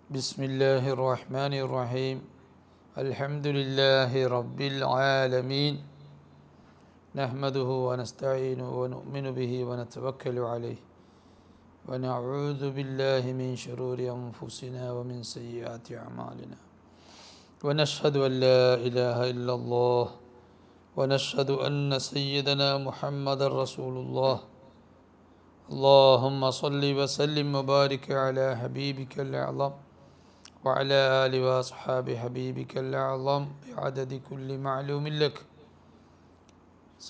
بسم الله الرحمن الرحيم الحمد لله رب العالمين نحمده ونستعينه ونؤمن به ونتوكل عليه ونعوذ بالله من شرور أنفسنا ومن سيئات أعمالنا ونشهد أن لا إله إلا الله ونشهد أن سيدنا محمد رسول الله اللهم صل وسلم وبارك على حبيبك الأعظم وعلى آله وأصحاب حبيبك الأعظم بعدد كل معلوم لك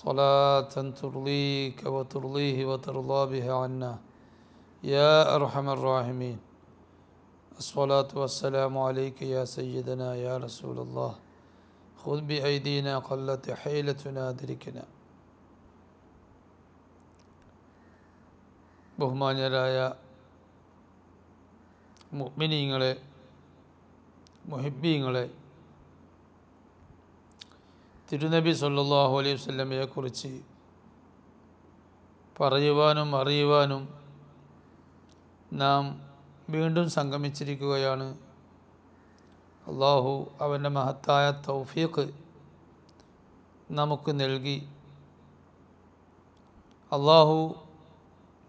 صلاة ترضيك وترضيه وترضى بها عنا يا أرحم الراحمين الصلاة والسلام عليك يا سيدنا يا رسول الله خذ بأيدينا قلت حيلتنا أدركنا ബഹുമാന്യരായ മുഅ്മിനീങ്ങളെ മുഹിബ്ബീങ്ങളെ, തിരുനബി സല്ലല്ലാഹു അലൈഹി വസല്ലമയെക്കുറിച്ച് പറയുവാനും അറിയുവാനും നാം വീണ്ടും സംഗമിച്ചിരിക്കുകയാണ്. അള്ളാഹു അവൻ്റെ മഹത്തായ തൗഫീഖ് നമുക്ക് നൽകി. അള്ളാഹു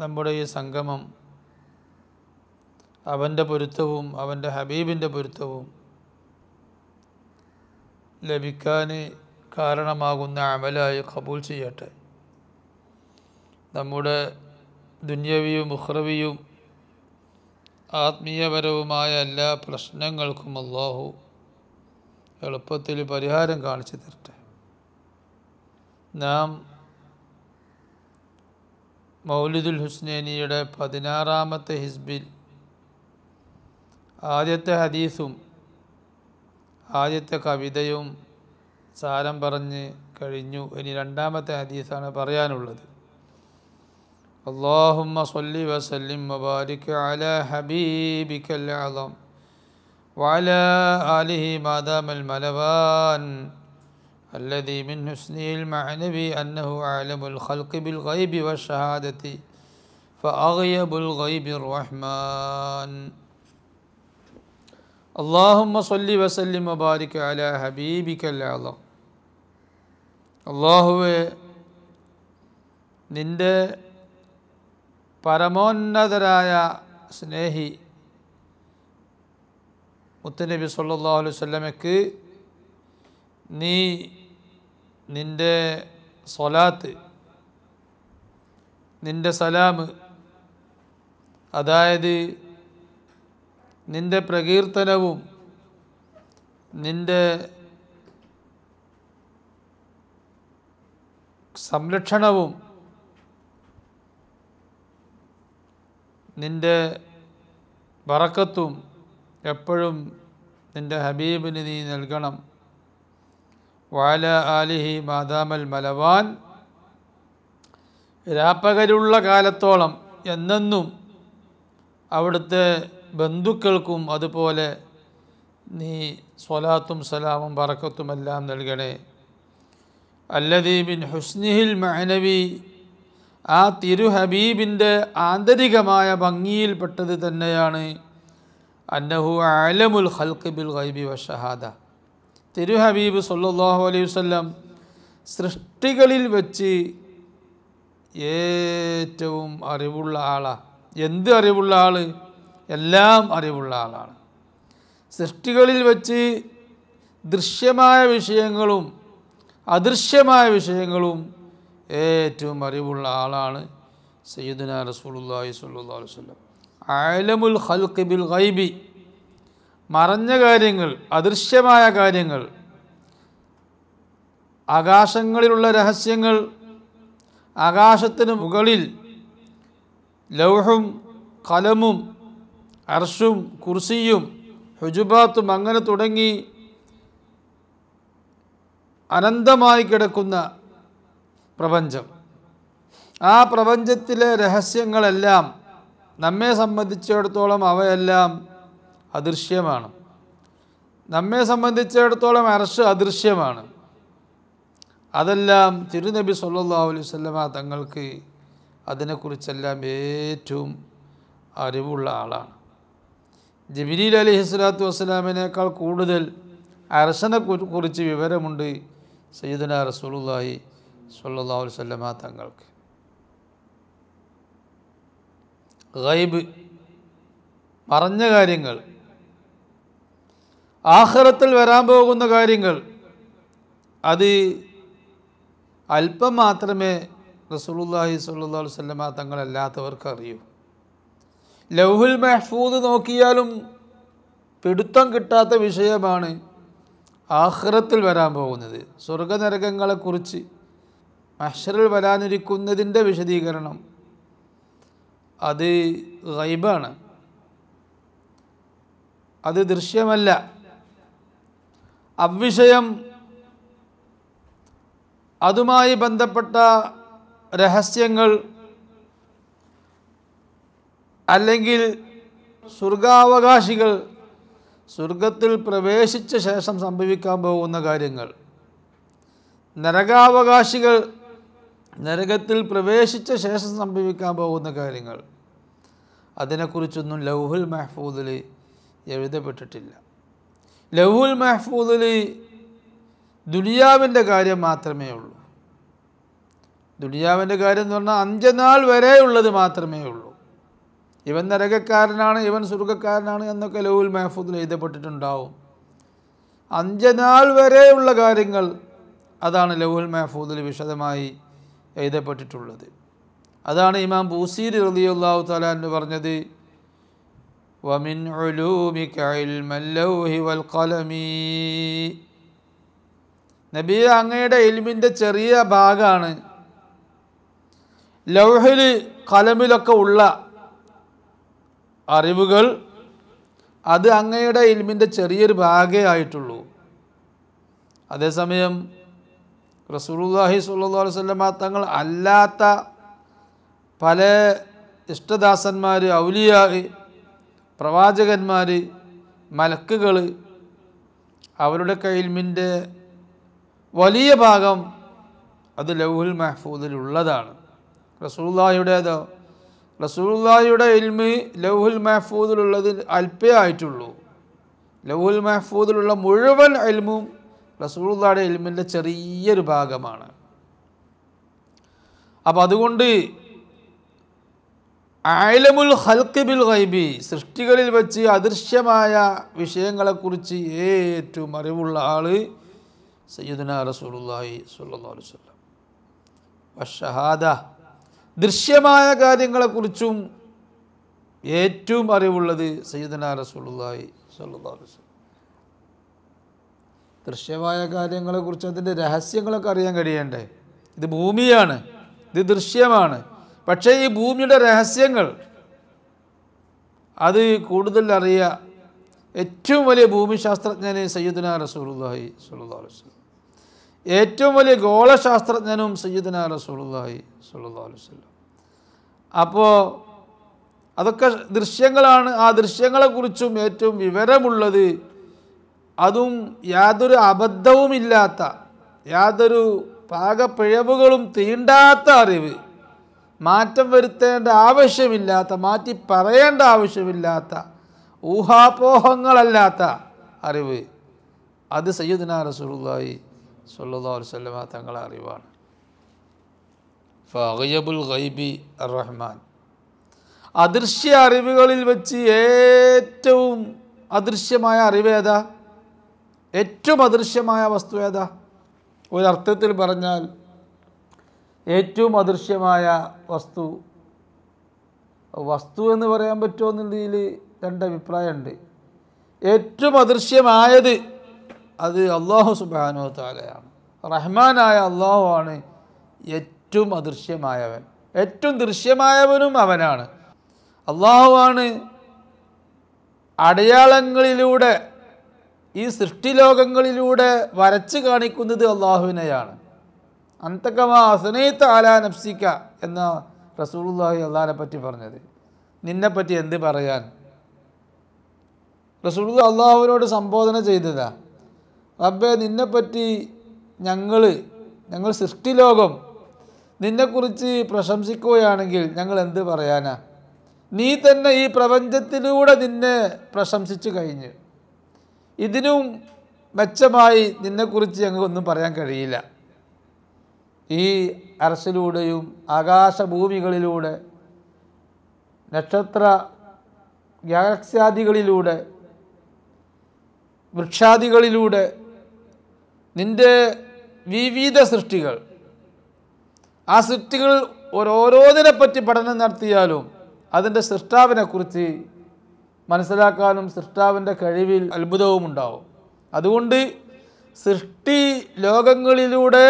നമ്മുടെ ഈ സംഗമം അവൻ്റെ പൊരുത്തവും അവൻ്റെ ഹബീബിൻ്റെ പൊരുത്തവും ലഭിക്കാൻ കാരണമാകുന്ന അമലായി ഖബൂൽ ചെയ്യട്ടെ. നമ്മുടെ ദുന്യവിയും ഉഖ്റവിയും ആത്മീയപരവുമായ എല്ലാ പ്രശ്നങ്ങൾക്കും അല്ലാഹു എളുപ്പത്തിൽ പരിഹാരം കാണിച്ചു തരട്ടെ. നാം മൗലിദുൽ ഹുസ്നൈനിയുടെ 16ാമത്തെ ഹിസ്ബിൽ ആദ്യത്തെ ഹദീസും ആദ്യത്തെ കവിതയും സാരം പറഞ്ഞ് കഴിഞ്ഞു. ഇനി രണ്ടാമത്തെ ഹദീസാണ് പറയാനുള്ളത്. അല്ലാഹുമ്മ സ്വല്ലി വസല്ലിം വബാരിക് അലാ ഹബീബിക്കൽ അഅ്ളം വഅലാ ആലിഹി മാദാമൽ മലവാൻ الذي من حسنه المعنوي أنه أعلم الخلق بالغيب والشهادة فأغيب الغيب الرحمن اللهم صل وسلم وبارك على حبيبك الأعظم. അല്ലാഹുവേ, നിൻ്റെ പരമോന്നതരായ സ്നേഹി മുത്തുനബി സല്ലല്ലാഹു അലൈഹി വസല്ലമയ്ക്ക് നീ നിൻ്റെ സ്വലാത്ത്, നിൻ്റെ സലാം, അതായത് നിൻ്റെ പ്രകീർത്തനവും നിൻ്റെ സംരക്ഷണവും നിൻ്റെ ബറക്കത്തും എപ്പോഴും നിൻ്റെ ഹബീബിന് നീ നൽകണം. വഅല ആലിഹി മാദാമൽ മലവാൻ, രാപ്പകലുള്ള കാലത്തോളം എന്നെന്നും അവിടുത്തെ ബന്ധുക്കൾക്കും അതുപോലെ നീ സ്വലാത്തും സലാമും ബറക്കത്തുമെല്ലാം നൽകണേ. അല്ലദീ മിൻ ഹുസ്നിഹിൽ മഅനവി, ആ തിരു ഹബീബിൻ്റെ ആന്തരികമായ ഭംഗിയിൽപ്പെട്ടത് തന്നെയാണ് അന്നഹു അഅലമുൽ ഖൽഖി ബിൽ ഗൈബി വശഹാദ. തിരു ഹബീബ് സല്ലല്ലാഹു അലൈഹി വസല്ലം സൃഷ്ടികളിൽ വെച്ച് ഏറ്റവും അറിവുള്ള ആളാണ്. എന്ത് അറിവുള്ള ആൾ? എല്ലാം അറിവുള്ള ആളാണ്. സൃഷ്ടികളിൽ വെച്ച് ദൃശ്യമായ വിഷയങ്ങളും അദൃശ്യമായ വിഷയങ്ങളും ഏറ്റവും അറിവുള്ള ആളാണ് സയ്യിദുനാ റസൂലുള്ളാഹി സ്വല്ലല്ലാഹു അലൈഹി വസല്ലം. അഅലമുൽ ഖൽഖി ബിൽ ഗൈബി, മറഞ്ഞ കാര്യങ്ങൾ, അദൃശ്യമായ കാര്യങ്ങൾ, ആകാശങ്ങളിലുള്ള രഹസ്യങ്ങൾ, ആകാശത്തിന് മുകളിൽ ലൗഹും ഖലമും അർഷും കുർസിയും ഹുജുബാത്തും അങ്ങനെ തുടങ്ങി അനന്തമായി കിടക്കുന്ന പ്രപഞ്ചം, ആ പ്രപഞ്ചത്തിലെ രഹസ്യങ്ങളെല്ലാം നമ്മെ സംബന്ധിച്ചിടത്തോളം അവയെല്ലാം അദൃശ്യമാണ്. നമ്മെ സംബന്ധിച്ചിടത്തോളം അർശ് അദൃശ്യമാണ്. അതെല്ലാം തിരുനബി സല്ലല്ലാഹു അലൈഹി വസല്ലമ തങ്ങൾക്ക് അതിനെക്കുറിച്ചെല്ലാം ഏറ്റവും അറിവുള്ള ആളാണ്. ജിബ്രീൽ അലൈഹിസ്സലാത്തു വസ്സലാമിനേക്കാൾ കൂടുതൽ അർശനെ കുറിച്ച് വിവരമുണ്ട് സയ്യിദുനാ റസൂലുള്ളാഹി സ്വല്ലല്ലാഹു അലൈഹി വസല്ലമ തങ്ങൾക്ക്. ഗൈബ്, മറഞ്ഞ കാര്യങ്ങൾ, ആഖിറത്തിൽ വരാൻ പോകുന്ന കാര്യങ്ങൾ, അത് അല്പം മാത്രമേ റസൂലുള്ളാഹി സ്വല്ലല്ലാഹു അലൈഹി വസല്ലമ തങ്ങളല്ലാത്തവർക്ക് അറിയൂ. ലൗഹുൽ മഹ്ഫൂദ് നോക്കിയാലും പിടുത്തം കിട്ടാത്ത വിഷയമാണ് ആഖിറത്തിൽ വരാൻ പോകുന്നത്. സ്വർഗനരകങ്ങളെക്കുറിച്ച്, മഹ്ശറിൽ വരാനിരിക്കുന്നതിൻ്റെ വിശദീകരണം അത് ഗൈബാണ്, അത് ദൃശ്യമല്ല. അവിഷയം, അതുമായി ബന്ധപ്പെട്ട രഹസ്യങ്ങൾ, അല്ലെങ്കിൽ സ്വർഗാവകാശികൾ സ്വർഗത്തിൽ പ്രവേശിച്ച ശേഷം സംഭവിക്കാൻ പോകുന്ന കാര്യങ്ങൾ, നരകാവകാശികൾ നരകത്തിൽ പ്രവേശിച്ച ശേഷം സംഭവിക്കാൻ പോകുന്ന കാര്യങ്ങൾ, അതിനെക്കുറിച്ചൊന്നും ലൗഹുൽ മഹ്ഫൂദിൽ എഴുതപ്പെട്ടിട്ടില്ല. ലൗഹുൽ മഹ്ഫൂദിൽ ദുനിയാവിൻ്റെ കാര്യം മാത്രമേ ഉള്ളൂ. ദുനിയാവിൻ്റെ കാര്യം എന്ന് പറഞ്ഞാൽ അന്ത്യനാൾ വരെയുള്ളത് മാത്രമേ ഉള്ളൂ. ഇവൻ നരകക്കാരനാണ്, ഇവൻ സ്വർഗക്കാരനാണ് എന്നൊക്കെ ലൗഹുൽ മഹ്ഫൂദിൽ എഴുതപ്പെട്ടിട്ടുണ്ടാവും. അന്ത്യനാൾ വരെയുള്ള കാര്യങ്ങൾ, അതാണ് ലൗഹുൽ മഹ്ഫൂദിൽ വിശദമായി എഴുതപ്പെട്ടിട്ടുള്ളത്. അതാണ് ഇമാം ബൂസീരി റളിയല്ലാഹു തആല അൻഹു പറഞ്ഞത്, വമിൻ ഉലൂമിക ഇൽമൽ ലൗഹി വൽ ഖലമി. നബിയെ, അങ്ങയുടെ ഇൽമിൻ്റെ ചെറിയ ഭാഗമാണ് ലൗഹിൽ ഖലമിലൊക്കെ ഉള്ള അറിവുകൾ. അത് അങ്ങയുടെ ഇൽമിൻ്റെ ചെറിയൊരു ഭാഗമേ ആയിട്ടുള്ളൂ. അതേസമയം റസൂലുള്ളാഹി സ്വല്ലല്ലാഹു അലൈഹി വസല്ലമ തങ്ങൾ അല്ലാത്ത പല ഇഷ്ടദാസന്മാർ, ഔലിയാ, പ്രവാചകന്മാർ, മലക്കുകൾ, അവരുടെ ഇൽമിൻ്റെ വലിയ ഭാഗം അത് ലൗഹുൽ മഹ്ഫൂദിലുള്ളതാണ്. റസൂലുള്ളാഹിയുടേതോ, റസൂലുള്ളാഹിയുടെ ഇൽമ് ലൗഹുൽ മഹ്ഫൂദിലുള്ളത് അല്പേ ആയിട്ടുള്ളൂ. ലൗഹുൽ മഹ്ഫൂദിലുള്ള മുഴുവൻ ഇൽമും റസൂലുള്ളാഹിയുടെ ഇൽമിൻ്റെ ചെറിയൊരു ഭാഗമാണ്. അപ്പം അതുകൊണ്ട് അഅലമുൽ ഖൽഖി ബിൽ ഗൈബി, സൃഷ്ടികളിൽ വെച്ച് അദൃശ്യമായ വിഷയങ്ങളെക്കുറിച്ച് ഏറ്റവും അറിവുള്ള ആൾ സയ്യിദുനാ റസൂലുള്ളാഹി സ്വല്ലല്ലാഹു അലൈഹി വസല്ലം. വശഹാദ, ദൃശ്യമായ കാര്യങ്ങളെക്കുറിച്ചും ഏറ്റവും അറിവുള്ളത് സയ്യിദുനാ റസൂലുള്ളാഹി സ്വല്ലല്ലാഹു അലൈഹി വസല്ലം. ദൃശ്യമായ കാര്യങ്ങളെക്കുറിച്ച് അതിൻ്റെ രഹസ്യങ്ങളൊക്കെ അറിയാൻ കഴിയണ്ടേ? ഇത് ഭൂമിയാണ്, ഇത് ദൃശ്യമാണ്. പക്ഷേ ഈ ഭൂമിയുടെ രഹസ്യങ്ങൾ അത് കൂടുതൽ അറിയുക ഏറ്റവും വലിയ ഭൂമിശാസ്ത്രജ്ഞന് സയ്യിദുനാ റസൂലുള്ളാഹി സ്വല്ലല്ലാഹു അലൈഹി വസല്ലം. ഏറ്റവും വലിയ ഗോളശാസ്ത്രജ്ഞനും സയ്യിദുനാ റസൂലുള്ളാഹി സ്വല്ലല്ലാഹു അലൈഹി വസല്ലം. അപ്പോൾ അതൊക്കെ ദൃശ്യങ്ങളാണ്. ആ ദൃശ്യങ്ങളെക്കുറിച്ചും ഏറ്റവും വിവരമുള്ളത്, അതും യാതൊരു അബദ്ധവുമില്ലാത്ത, യാതൊരു പാകപ്പിഴവുകളും തീണ്ടാത്ത അറിവ്, മാറ്റം വരുത്തേണ്ട ആവശ്യമില്ലാത്ത, മാറ്റി പറയേണ്ട ആവശ്യമില്ലാത്ത, ഊഹാപോഹങ്ങളല്ലാത്ത അറിവ്, അത് സയ്യിദുനാ റസൂലുള്ളാഹി സ്വല്ലല്ലാഹു അലൈഹി വസല്ലം തങ്ങളെ അറിവാണ്. ഫഅഗ്യബുൽ ഗൈബി അർ-റഹ്മാൻ, അദൃശ്യ അറിവുകളിൽ വെച്ച് ഏറ്റവും അദൃശ്യമായ അറിവ് ഏതാ? ഏറ്റവും അദൃശ്യമായ വസ്തു ഏതാ? ഒരർത്ഥത്തിൽ പറഞ്ഞാൽ ഏറ്റവും അദൃശ്യമായ വസ്തു, വസ്തു എന്ന് പറയാൻ പറ്റുമോ എന്നുള്ളതിൽ രണ്ടഭിപ്രായമുണ്ട്. ഏറ്റവും അദൃശ്യമായത് അത് അല്ലാഹു സുബ്ഹാനഹു വ തആലയാണ്. റഹ്മാനായ അല്ലാഹു ആണ് ഏറ്റവും അദൃശ്യമായവൻ. ഏറ്റവും ദൃശ്യമായവനും അവനാണ്. അല്ലാഹു ആണ് അടയാളങ്ങളിലൂടെ, ഈ സൃഷ്ടിലോകങ്ങളിലൂടെ വരച്ച് കാണിക്കുന്നത് അല്ലാഹുവിനെയാണ്. അന്തകമാ അസ്നൈത അലാ നഫ്സിക എന്ന റസൂലുള്ളാഹി അല്ലാഹുവിനെ പറ്റി പറഞ്ഞത്. നിന്നെപ്പറ്റി എന്ത് പറയാൻ? റസൂലുള്ളാഹി അല്ലാഹുവിനോട് സംബോധന ചെയ്തതാ, റബ്ബേ, നിന്നെപ്പറ്റി ഞങ്ങൾ സൃഷ്ടിലോകം നിന്നെക്കുറിച്ച് പ്രശംസിക്കുകയാണെങ്കിൽ ഞങ്ങൾ എന്ത് പറയാനാ? നീ തന്നെ ഈ പ്രപഞ്ചത്തിലൂടെ നിന്നെ പ്രശംസിച്ചു കഴിഞ്ഞു. ഇതിനും മെച്ചമായി നിന്നെക്കുറിച്ച് ഞങ്ങൾക്കൊന്നും പറയാൻ കഴിയില്ല. ഈ അർശിലൂടെയും ആകാശഭൂമികളിലൂടെ നക്ഷത്ര ഗാലക്സ്യാദികളിലൂടെ വൃക്ഷാദികളിലൂടെ നിൻ്റെ വിവിധ സൃഷ്ടികൾ, ആ സൃഷ്ടികൾ ഓരോന്നിനെപ്പറ്റി പഠനം നടത്തിയാലും അതിൻ്റെ സൃഷ്ടാവിനെക്കുറിച്ച് മനസ്സിലാക്കാനും സൃഷ്ടാവിൻ്റെ കഴിവിൽ അത്ഭുതവും ഉണ്ടാവും. അതുകൊണ്ട് സൃഷ്ടി ലോകങ്ങളിലൂടെ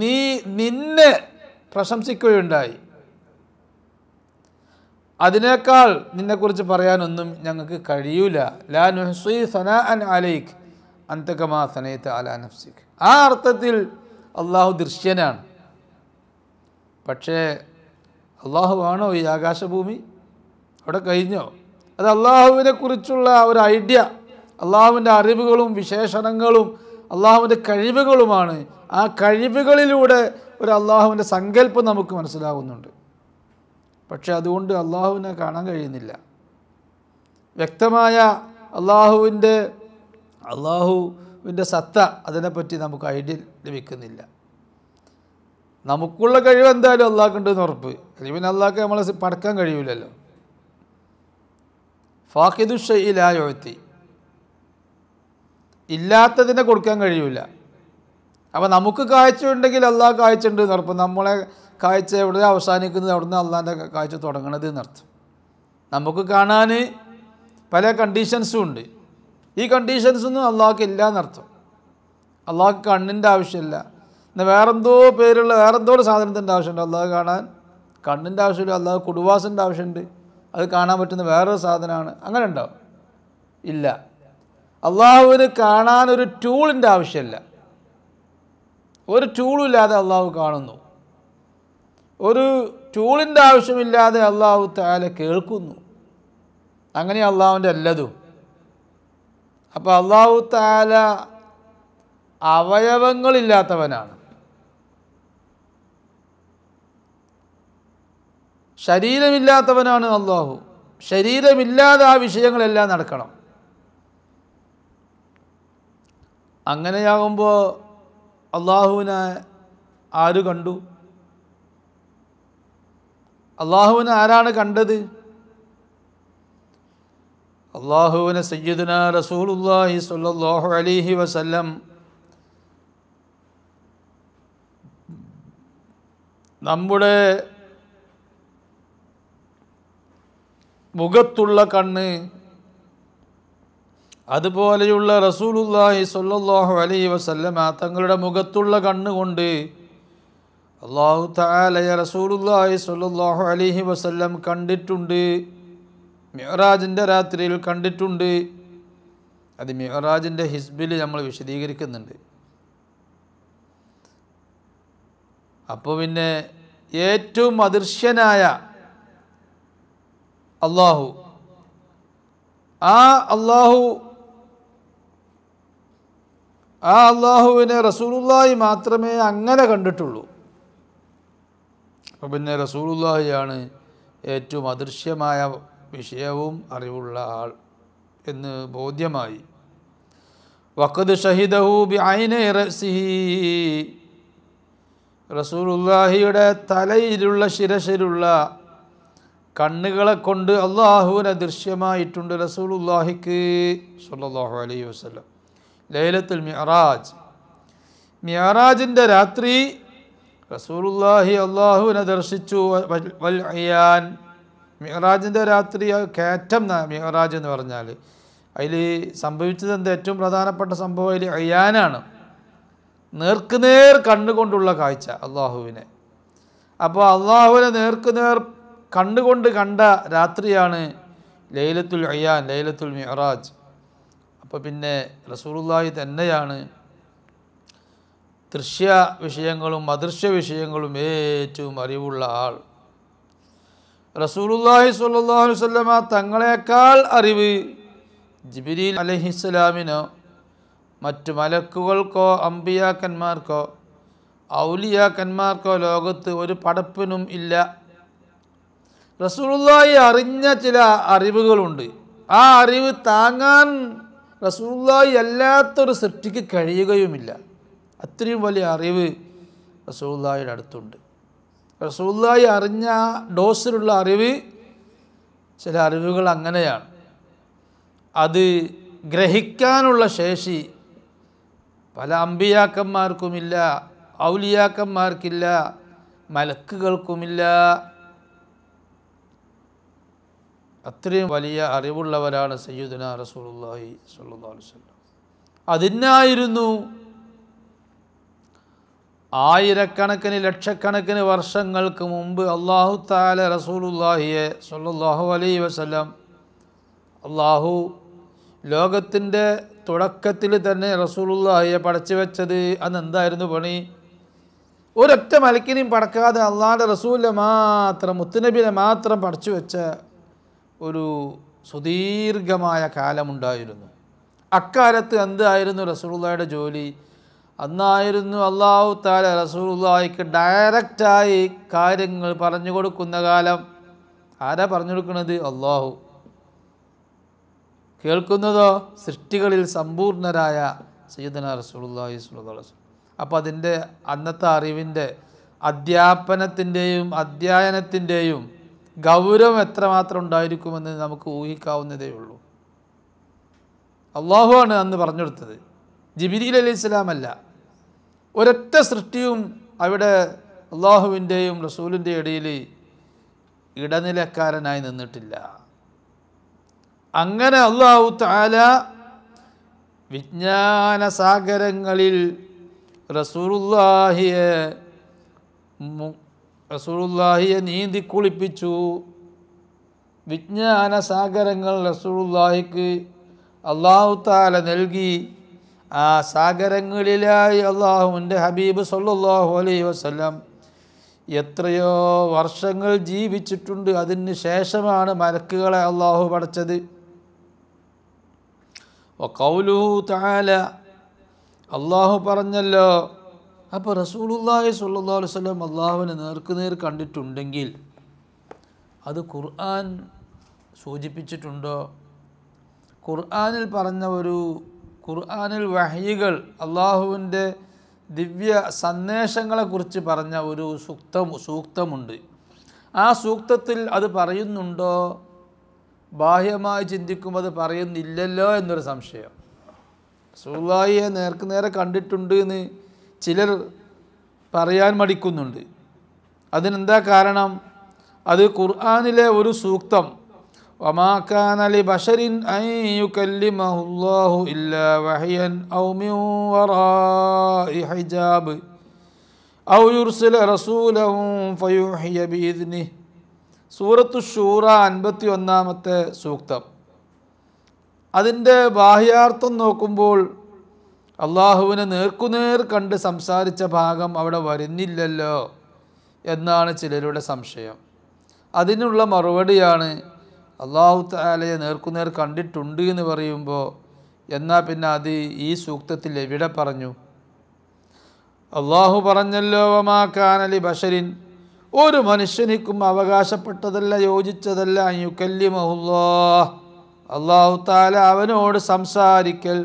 നീ നിന്നെ പ്രശംസിക്കുകയുണ്ടായി. അതിനേക്കാൾ നിന്നെക്കുറിച്ച് പറയാനൊന്നും ഞങ്ങൾക്ക് കഴിയൂല. ലാ നുഹ്സി സനാഅൻ അലൈക് അൻത കമാ സനൈത അലാ നഫ്സിക്. ആ അർത്ഥത്തിൽ അള്ളാഹു ദൃശ്യനാണ്. പക്ഷേ അള്ളാഹു ആണോ ഈ ആകാശഭൂമി? അവിടെ കഴിഞ്ഞോ? അത് അള്ളാഹുവിനെ കുറിച്ചുള്ള ഒരു ഐഡിയ, അള്ളാഹുവിൻ്റെ അറിവുകളും വിശേഷണങ്ങളും അള്ളാഹുവിൻ്റെ കഴിവുകളുമാണ്. ആ കഴിവുകളിലൂടെ ഒരു അള്ളാഹുവിൻ്റെ സങ്കല്പം നമുക്ക് മനസ്സിലാകുന്നുണ്ട്. പക്ഷെ അതുകൊണ്ട് അള്ളാഹുവിനെ കാണാൻ കഴിയുന്നില്ല. വ്യക്തമായ അള്ളാഹുവിൻ്റെ സത്ത അതിനെപ്പറ്റി നമുക്ക് ഐഡിയ ലഭിക്കുന്നില്ല. നമുക്കുള്ള കഴിവ് എന്തായാലും അള്ളാഹ്ക്കുണ്ടെന്ന് ഉറപ്പ്. അല്ലെങ്കിൽ പിന്നെ അള്ളാഹ്ക്ക് നമ്മളെ പടക്കാൻ കഴിയില്ലല്ലോ. ഫാഖിദു ഷൈഇ ലാ യുഅ്തി, ഇല്ലാത്തതിനെ കൊടുക്കാൻ കഴിയില്ല. അപ്പോൾ നമുക്ക് കാഴ്ച ഉണ്ടെങ്കിൽ അള്ളാഹ് കാഴ്ച ഉണ്ട് എന്നർത്ഥം. നമ്മളെ കാഴ്ച എവിടെ അവസാനിക്കുന്നത് അവിടുന്ന് അള്ളാഹിൻ്റെ കാഴ്ച തുടങ്ങണത് എന്നർത്ഥം. നമുക്ക് കാണാൻ പല കണ്ടീഷൻസും ഉണ്ട്. ഈ കണ്ടീഷൻസൊന്നും അള്ളാഹ്ക്ക് ഇല്ല എന്നർത്ഥം. അള്ളാഹ്ക്ക് കണ്ണിൻ്റെ ആവശ്യമില്ല. എന്നാൽ വേറെന്തോ ഒരു സാധനത്തിൻ്റെ ആവശ്യമുണ്ട് അള്ളാഹ് കാണാൻ. കണ്ണിൻ്റെ ആവശ്യമില്ല. അള്ളാഹ് കുടുവാസിൻ്റെ ആവശ്യമുണ്ട്, അത് കാണാൻ പറ്റുന്ന വേറൊരു സാധനമാണ്. അങ്ങനെ ഉണ്ടോ? ഇല്ല. അള്ളാഹുവിന് കാണാനൊരു ടൂളിൻ്റെ ആവശ്യമില്ല. ഒരു ടൂളും ഇല്ലാതെ അള്ളാഹു കാണുന്നു. ഒരു ടൂളിൻ്റെ ആവശ്യമില്ലാതെ അള്ളാഹു തആല കേൾക്കുന്നു. അങ്ങനെ അള്ളാഹുവിൻ്റെ എല്ലാതും. അപ്പോൾ അള്ളാഹു തആല അവയവങ്ങളില്ലാത്തവനാണ്. ശരീരമില്ലാത്തവനാണ് അള്ളാഹു. ശരീരമില്ലാതെ ആ വിഷയങ്ങളെല്ലാം നടക്കണം. അങ്ങനെയാകുമ്പോൾ അള്ളാഹുവിനെ ആര് കണ്ടു? അള്ളാഹുവിനെ ആരാണ് കണ്ടത്? അള്ളാഹുവിനെ സയ്യിദുനാ റസൂലുള്ളാഹി സ്വല്ലല്ലാഹു അലൈഹി വസല്ലം നമ്മുടെ മുഖത്തുള്ള കണ്ണ്, അതുപോലെയുള്ള റസൂലുള്ളാഹി സ്വല്ലല്ലാഹു അലൈഹി വസല്ലം തങ്ങളുടെ മുഖത്തുള്ള കണ്ണുകൊണ്ട് അല്ലാഹു തആല റസൂലുള്ളാഹി സ്വല്ലല്ലാഹു അലൈഹി വസല്ലം കണ്ടിട്ടുണ്ട്. മിഅ്റാജിൻ്റെ രാത്രിയിൽ കണ്ടിട്ടുണ്ട്. അത് മിഅ്റാജിൻ്റെ ഹിസ്ബിൽ നമ്മൾ വിശദീകരിക്കുന്നുണ്ട്. അപ്പോൾ പിന്നെ ഏറ്റവും അദൃശ്യനായ അള്ളാഹു, ആ അള്ളാഹുവിനെ റസൂലുള്ളാഹി മാത്രമേ അങ്ങനെ കണ്ടിട്ടുള്ളൂ. അപ്പോൾ പിന്നെ റസൂലുള്ളാഹിയാണ് ഏറ്റവും അദൃശ്യമായ വിഷയവും അറിവുള്ള ആൾ എന്ന് ബോധ്യമായി. വഖദ് ഷഹിദഹു ബിഐനി റഅസിഹി, റസൂലുള്ളാഹിയുടെ തലയിലുള്ള ശിരസിലുള്ള കണ്ണുകളെ കൊണ്ട് അള്ളാഹുവിനെ ദൃശ്യമായിട്ടുണ്ട് റസൂലുള്ളാഹിക്ക് സ്വല്ലല്ലാഹു അലൈഹി വസല്ലം. ലൈലത്തുൽ മിഅ്റാജ്, മിഅ്റാജിൻ്റെ രാത്രി റസൂലുള്ളാഹി അള്ളാഹുവിനെ ദർശിച്ചു. വൽ അയാൻ, മിഅ്റാജിൻ്റെ രാത്രി കയറ്റം മിഅ്റാജ് എന്ന് പറഞ്ഞാൽ അതിൽ സംഭവിച്ചത് എന്താ? ഏറ്റവും പ്രധാനപ്പെട്ട സംഭവം അതിൽ അയാനാണ്, നേർക്കുനേർ കണ്ണുകൊണ്ടുള്ള കാഴ്ച അള്ളാഹുവിനെ. അപ്പോൾ അള്ളാഹുവിനെ നേർക്കുനേർ കണ്ണുകൊണ്ട് കണ്ട രാത്രിയാണ് ലൈലത്തുൽ അയാൻ, ലൈലത്തുൽ മിഅ്റാജ്. അപ്പോൾ പിന്നെ റസൂലുള്ളാഹി തന്നെയാണ് ദൃശ്യ വിഷയങ്ങളും അദൃശ്യ വിഷയങ്ങളും ഏറ്റവും അറിവുള്ള ആൾ. റസൂലുള്ളാഹി സ്വല്ലല്ലാഹു അലൈഹി വസല്ലമ തങ്ങളെക്കാൾ അറിവ് ജിബ്രീൽ അലൈഹിസ്സലാമിനോ മറ്റു മലക്കുകൾക്കോ അമ്പിയാക്കന്മാർക്കോ ഔലിയാക്കന്മാർക്കോ ലോകത്ത് ഒരു പടപ്പിനും ഇല്ല. റസൂലുള്ളാഹി അറിഞ്ഞ ചില അറിവുകളുണ്ട്. ആ അറിവ് താങ്ങാൻ റസൂലുള്ളാഹി അല്ലാത്തൊരു സൃഷ്ടിക്ക് കഴിയുകയുമില്ല. അത്രയും വലിയ അറിവ് റസൂലുള്ളാഹിയുടെ അടുത്തുണ്ട്. റസൂലുള്ളാഹി അറിഞ്ഞ ഡോസിലുള്ള അറിവ്, ചില അറിവുകൾ അങ്ങനെയാണ്. അത് ഗ്രഹിക്കാനുള്ള ശേഷി പല അമ്പിയാക്കന്മാർക്കുമില്ല, ഔലിയാക്കന്മാർക്കില്ല, മലക്കുകൾക്കുമില്ല. അത്രയും വലിയ അറിവുള്ളവരാണ് സയ്യിദുനാ റസൂലുള്ളാഹി സ്വല്ലല്ലാഹു അലൈഹി വസല്ലം. അതിനായിരുന്നു ആയിരക്കണക്കിന് ലക്ഷക്കണക്കിന് വർഷങ്ങൾക്ക് മുമ്പ് അല്ലാഹു തആല റസൂലുള്ളാഹിയെ സ്വല്ലല്ലാഹു അലൈഹി വസല്ലം, അല്ലാഹു ലോകത്തിൻ്റെ തുടക്കത്തിൽ തന്നെ റസൂലുള്ളാഹിയെ പടച്ചു വെച്ചത്. അന്ന് എന്തായിരുന്നു പണി? ഒരൊറ്റ മലക്കിനെയും പടക്കാതെ അള്ളാഹുവിൻ്റെ റസൂലിനെ മാത്രം, മുത്തുനബിനെ മാത്രം പടച്ചു വെച്ച ഒരു സുദീർഘമായ കാലമുണ്ടായിരുന്നു. അക്കാലത്ത് എന്തായിരുന്നു റസൂലുള്ളാഹിയുടെ ജോലി? അന്നായിരുന്നു അല്ലാഹു തആല റസൂലുള്ളാഹിക്ക് ഡയറക്റ്റായി കാര്യങ്ങൾ പറഞ്ഞു കൊടുക്കുന്ന കാലം. ആരാ പറഞ്ഞു കൊടുക്കുന്നത്? അല്ലാഹു. കേൾക്കുന്നതോ സൃഷ്ടികളിൽ സമ്പൂർണരായ സയ്യിദുനാ റസൂലുള്ളാഹി സ്വല്ലല്ലാഹു അലൈഹി വസല്ലം. അപ്പോൾ അതിൻ്റെ അന്നത്തെ അറിവിൻ്റെ അധ്യാപനത്തിൻ്റെയും അധ്യയനത്തിൻ്റെയും ഗൗരവം എത്രമാത്രം ഉണ്ടായിരിക്കുമെന്ന് നമുക്ക് ഊഹിക്കാവുന്നതേ ഉള്ളൂ. അല്ലാഹു ആണ് അന്ന് പറഞ്ഞു കൊടുത്തത്, ജിബ്രീൽ അലൈഹിസ്സലാം അല്ല. ഒരൊറ്റ സൃഷ്ടിയും അവിടെ അല്ലാഹുവിൻ്റെയും റസൂലിൻ്റെയും ഇടയിൽ ഇടനിലക്കാരനായി നിന്നിട്ടില്ല. അങ്ങനെ അല്ലാഹു തആല വിജ്ഞാന സാഗരങ്ങളിൽ റസൂലുള്ളാഹിയെ നീന്തി കുളിപ്പിച്ചു. വിജ്ഞാന സാഗരങ്ങൾ റസൂലുള്ളാഹിക്ക് അല്ലാഹു തആല നൽകി. ആ സാഗരങ്ങളിലായി അല്ലാഹുവിൻ്റെ ഹബീബ് സ്വല്ലല്ലാഹു അലൈഹി വസല്ലം എത്രയോ വർഷങ്ങൾ ജീവിച്ചിട്ടുണ്ട്. അതിന് ശേഷമാണ് മലക്കുകളെ അല്ലാഹു പടച്ചത്. വഖൗലുഹു തആല, അല്ലാഹു പറഞ്ഞല്ലോ. അപ്പോൾ റസൂലുള്ളാഹി സ്വല്ലല്ലാഹു അലൈഹി വസല്ലം അല്ലാഹുവിനെ നേർക്കുനേർ കണ്ടിട്ടുണ്ടെങ്കിൽ അത് ഖുർആൻ സൂചിപ്പിച്ചിട്ടുണ്ടോ? ഖുർആനിൽ പറഞ്ഞ ഖുർആനിൽ വഹ്യികൾ, അല്ലാഹുവിൻ്റെ ദിവ്യ സന്ദേശങ്ങളെക്കുറിച്ച് പറഞ്ഞ ഒരു സൂക്തമുണ്ട്. ആ സൂക്തത്തിൽ അത് പറയുന്നുണ്ടോ? ബാഹ്യമായി ചിന്തിക്കുമ്പോൾ അത് പറയുന്നില്ലല്ലോ എന്നൊരു സംശയം. റസൂലുള്ളാഹിയെ നേരെ കണ്ടിട്ടുണ്ട് എന്ന് ചിലർ പറയാൻ മടിക്കുന്നുണ്ട്. അതിനെന്താ കാരണം? അത് ഖുർആനിലെ ഒരു സൂക്തം, വമാ കാന ലി ബശരിൻ അൻ യുകല്ലിമഹുല്ലാഹു ഇല്ലാ വഹ്യൻ ഔ മിൻ വറാഇ ഹിജാബ് ഔ യുർസില റസൂലഹു ഫയുഹിയ ബിഇദ്നിഹി. സൂറത്തു ശൂറ 51-ാമത്തെ സൂക്തം. അതിൻ്റെ ബാഹ്യാർത്ഥം നോക്കുമ്പോൾ അള്ളാഹുവിനെ നേർക്കുനേർ കണ്ട് സംസാരിച്ച ഭാഗം അവിടെ വരുന്നില്ലല്ലോ എന്നാണ് ചിലരുടെ സംശയം. അതിനുള്ള മറുപടിയാണ്, അല്ലാഹു തആലയെ നേർക്കുനേർ കണ്ടിട്ടുണ്ട് എന്ന് പറയുമ്പോൾ എന്നാൽ പിന്നെ അത് ഈ സൂക്തത്തിൽ എവിടെ പറഞ്ഞു? അല്ലാഹു പറഞ്ഞല്ലോ, വമാ കാന ലി ബശരിൻ, ഒരു മനുഷ്യനിക്കും അവകാശപ്പെട്ടതല്ല, യോജിച്ചതല്ല, യുകല്ലിമഹുല്ലാഹ്, അല്ലാഹു തആല അവനോട് സംസാരിക്കൽ.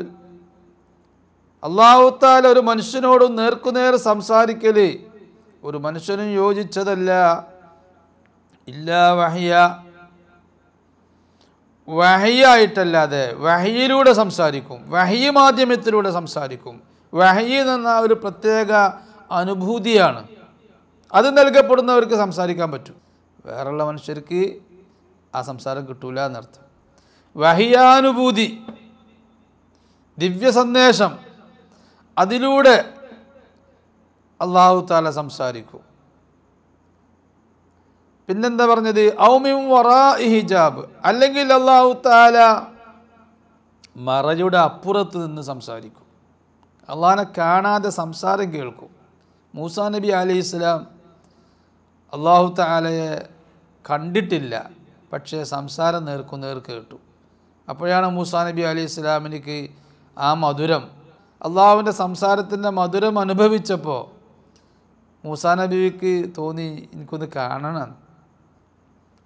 അല്ലാഹു തആല ഒരു മനുഷ്യനോടും നേർക്കുനേർ സംസാരിക്കൽ ഒരു മനുഷ്യനും യോജിച്ചതല്ല. ഇല്ലാ വഹ്യ, വഹ്യായിട്ടല്ലാതെ വഹ്യിലൂടെ സംസാരിക്കും, വഹ്യ് മാധ്യമത്തിലൂടെ സംസാരിക്കും. വഹ്യ് എന്ന ഒരു പ്രത്യേക അനുഭൂതിയാണ്. അത് നൽകപ്പെടുന്നവർക്ക് സംസാരിക്കാൻ പറ്റും, വേറെയുള്ള മനുഷ്യർക്ക് ആ സംസാരം കിട്ടൂല എന്നർത്ഥം. വഹ്യാനുഭൂതി, ദിവ്യ സന്ദേശം, അതിലൂടെ അല്ലാഹു തആല സംസാരിക്കും. പിന്നെന്താ പറഞ്ഞത്? ഔ മിൻ വറാഇ ഹിജാബ്, അല്ലെങ്കിൽ അല്ലാഹു തആല മറയുടെ അപ്പുറത്ത് നിന്ന് സംസാരിക്കും. അള്ളാഹിനെ കാണാതെ സംസാരം കേൾക്കും. മൂസാ നബി അലൈഹിസ്സലാം അല്ലാഹു തആലയെ കണ്ടിട്ടില്ല, പക്ഷേ സംസാരം നേർക്കുനേർ കേട്ടു. അപ്പോഴാണ് മൂസാ നബി അലൈഹിസ്സലാമിനിക്ക് ആ മധുരം, അള്ളാഹുവിൻ്റെ സംസാരത്തിൻ്റെ മധുരം അനുഭവിച്ചപ്പോൾ മൂസാ നബിക്ക് തോന്നി, എനിക്കൊന്ന് കാണണം.